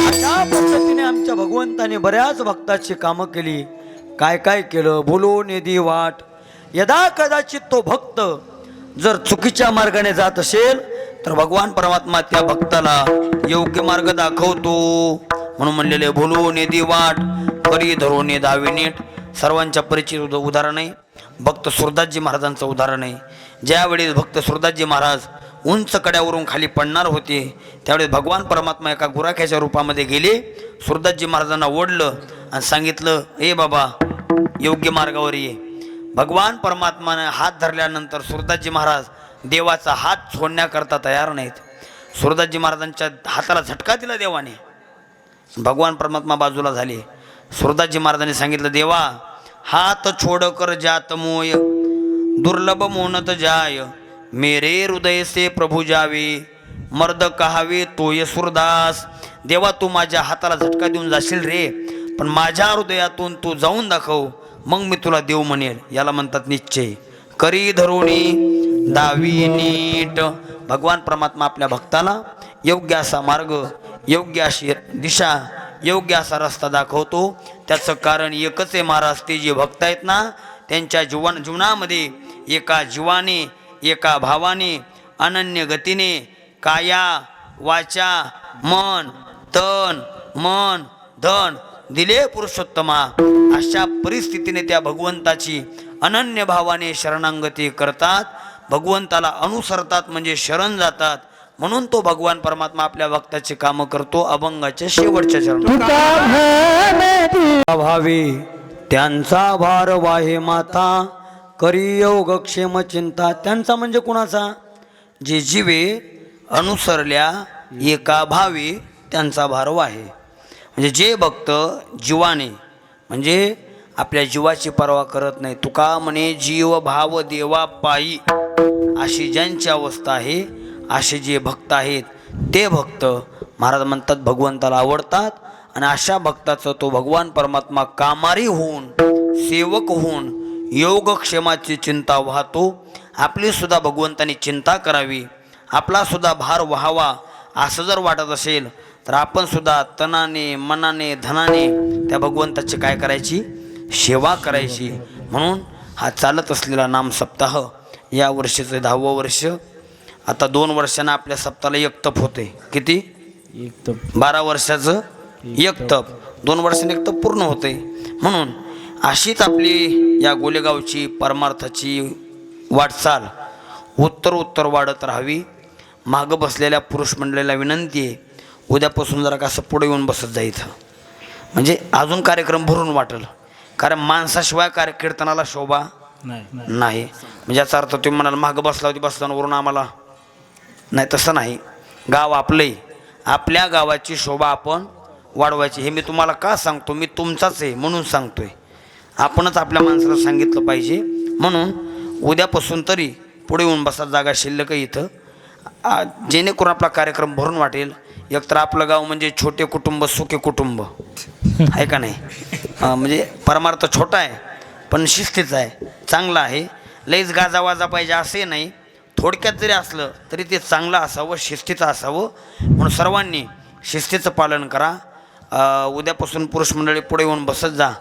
अशा पद्धतीने आमच्या भगवंताने बऱ्याच भक्ताची कामं केली. काय काय केलं बोलो नेदी वाट. यदा कदाचित तो भक्त जर चुकीच्या मार्गाने जात असेल तर भगवान परमात्मा त्या भक्ताला योग्य मार्ग दाखवतो. म्हणून म्हणलेले बोलो नेदी वाट, करी धरून दावी नीट. सर्वांच्या परिचित उदाहरण आहे भक्त सुरदासजी महाराजांचं उदाहरण आहे. ज्यावेळी भक्त सुरदासजी महाराज उंच कड्यावरून खाली पडणार होते त्यावेळेस भगवान परमात्मा एका गुराख्याच्या रूपामध्ये गेले. सुरदासजी महाराजांना ओढलं आणि सांगितलं ए बाबा योग्य मार्गावर ये. भगवान परमात्माने हात धरल्यानंतर सुरदासजी महाराज देवाचा हात सोडण्याकरता तयार नाहीत. सुरदासजी महाराजांच्या हाताला झटका दिला देवाने. भगवान परमात्मा बाजूला झाले. सुरदासजी महाराजांनी सांगितलं देवा हात छोड कर जात मोय, दुर्लभ मोनत जाय, मेरे हृदय से प्रभु जावे, मर्द कहावे तोय सुरदास. देवा तू माझ्या हाताला झटका देऊन जाशील रे, पण माझ्या हृदयातून तू जाऊन दाखव, मग मी तुला देव म्हणेल. याला म्हणतात निश्चय. करी धरुणी दावी नीट. भगवान परमात्मा आपल्या भक्ताला योग्य असा मार्ग, योग्य अशी दिशा, योग्य असा रस्ता दाखवतो. त्याचं कारण एकच आहे महाराज. ते जे भक्त आहेत ना त्यांच्या जीवनामध्ये एका जीवाने, एका भावाने, अनन्य गतीने, काया वाचा मन तन मन धन दिले पुरुषोत्तमा. अशा परिस्थितीने त्या भगवंताची अनन्य भावाने शरणांगती करतात. भगवंताला अनुसरतात म्हणजे शरण जातात. म्हणून तो भगवान परमात्मा आपल्या भक्ताची कामं करतो अभंगाच्या शेवटच्या चरणात. भावी त्यांचा भार वाहे माथा, करी योग क्षेम चिंता. त्यांचा म्हणजे कुणाचा? जे जीवे अनुसरल्या एका भावी त्यांचा भार वाहे. म्हणजे जे भक्त जीवाने म्हणजे आपल्या जीवाची पर्वा करत नाही. तुका म्हणे जीव भाव देवा पायी, अशी ज्यांची अवस्था आहे, असे जे भक्त आहेत ते भक्त महाराज म्हणतात भगवंताला आवडतात. आणि अशा भक्ताचं तो भगवान परमात्मा कामारी होऊन सेवक होऊन योगक्षेमाची चिंता वाहतो. आपली सुद्धा भगवंतानी चिंता करावी, आपला सुद्धा भार व्हावा असं जर वाटत असेल तर आपण सुद्धा तनाने मनाने धनाने त्या भगवंताची काय करायची? सेवा करायची. म्हणून हा चालत असलेला नाम सप्ताह या वर्षीचं 10वं वर्ष. आता 2 वर्षांना आपल्या सप्ताहाला एक तप होते. किती? एक तप. 12 वर्षाचं एक तप, 2 वर्षांनी एक तप पूर्ण होते. म्हणून अशीच आपली या गोलेगावची परमार्थाची वाटचाल उत्तर वाढत राहावी. मागं बसलेल्या पुरुष मंडळीला विनंती आहे, उद्यापासून जरा कसं पुढे येऊन बसत जायचं म्हणजे अजून कार्यक्रम भरून वाटेल. कारण माणसाशिवाय कीर्तनाला शोभा नाही. म्हणजे याचा अर्थ तुम्ही म्हणाल मागं बसला होती बसल्यावरून आम्हाला नाही, तसं नाही. गाव आपलंही, आपल्या गावाची शोभा आपण वाढवायची. हे मी तुम्हाला का सांगतो? मी तुमचाच आहे म्हणून सांगतोय. आपणच आपल्या माणसाला सांगितलं पाहिजे. म्हणून उद्यापासून तरी पुढे येऊन बसा, जागा शिल्लक इथं, जेणेकरून आपला कार्यक्रम भरून वाटेल. एकतर आपलं गाव म्हणजे छोटे कुटुंब सुखे कुटुंब आहे का नाही? म्हणजे परमार्थ छोटा आहे पण शिस्तीचा आहे, चांगला आहे. लईच गाजावाजा पाहिजे असे नाही, थोडक्यात जरी असलं तरी ते चांगलं असावं, शिस्तीचं असावं. म्हणून सर्वांनी शिस्तीचं पालन करा. उद्यापासून पुरुष मंडळी पुढे येऊन बसत जा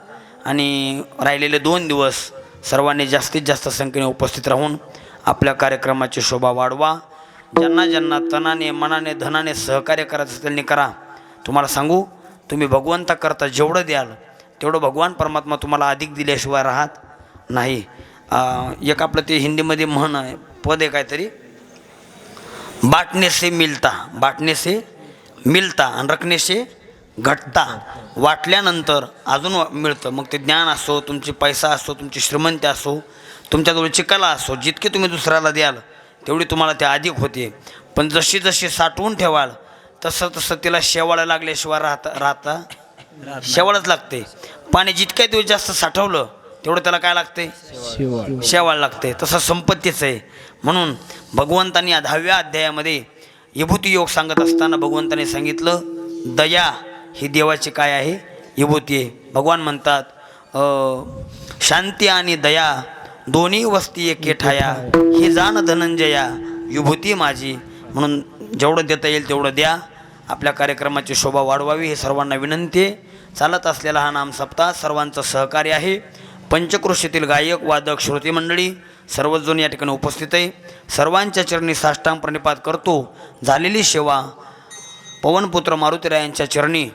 आणि राहिलेले 2 दिवस सर्वांनी जास्तीत जास्त संख्येने उपस्थित राहून आपल्या कार्यक्रमाची शोभा वाढवा. ज्यांना ज्यांना तनाने मनाने धनाने सहकार्य करायचं त्यांनी करा. तुम्हाला सांगू, तुम्ही भगवंताकरता जेवढं द्याल तेवढं भगवान परमात्मा तुम्हाला अधिक दिल्याशिवाय राहत नाही. एक आपलं ते हिंदीमध्ये म्हण आहे, पद आहे काहीतरी, बाटणे से मिलता, बाटणे से मिलता आणि रखणे से घटता. वाटल्यानंतर अजून मिळतं. मग ते ज्ञान असो, तुमची पैसा असो, तुमची श्रीमंती असो, तुमच्याजवळची कला असो, जितके तुम्ही दुसऱ्याला द्याल तेवढी तुम्हाला ते अधिक होते. पण जशी जशी साठवून ठेवाल तसं तसं तिला शेवाळं लागल्याशिवाय राहता शेवाळच लागते. पाणी जितक्या दिवस जास्त साठवलं तेवढं त्याला काय लागते? शेवाळ लागते. तसं संपत्तीचं आहे. म्हणून भगवंतांनी 10व्या अध्यायामध्ये विभूती योग सांगत असताना भगवंतांनी सांगितलं दया ही देवाची काय आहे? विभूती आहे. भगवान म्हणतात शांती आणि दया दोन्ही वस्ती एके ठाया, ही जाण धनंजया विभूती माझी. म्हणून जेवढं देता येईल तेवढं द्या. आपल्या कार्यक्रमाची शोभा वाढवावी हे सर्वांना विनंती आहे. चालत असलेला हा नाम सप्ताह सर्वांचं सहकार्य आहे. पंचक्रोशीतील गायक वादक श्रोती मंडळी सर्वच जण या ठिकाणी उपस्थित आहे. सर्वांच्या चरणी साष्टांग प्रणिपात करतो. झालेली सेवा पवनपुत्र मारुतीरायांच्या चरणी,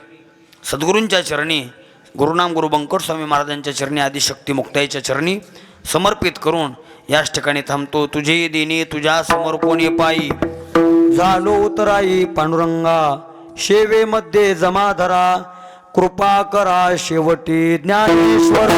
सद्गुरूंच्या चरणी, गुरुनाम गुरु बंकट स्वामी महाराजांच्या चरणी, आदिशक्ती मुक्ताईच्या चरणी समर्पित करून याच ठिकाणी थांबतो. तुझे देणे तुझ्या समोर कोणी पायी, झालो उतराई पांडुरंगा, सेवेमध्ये जमाधरा, कृपा करा शेवटी ज्ञानेश्वर.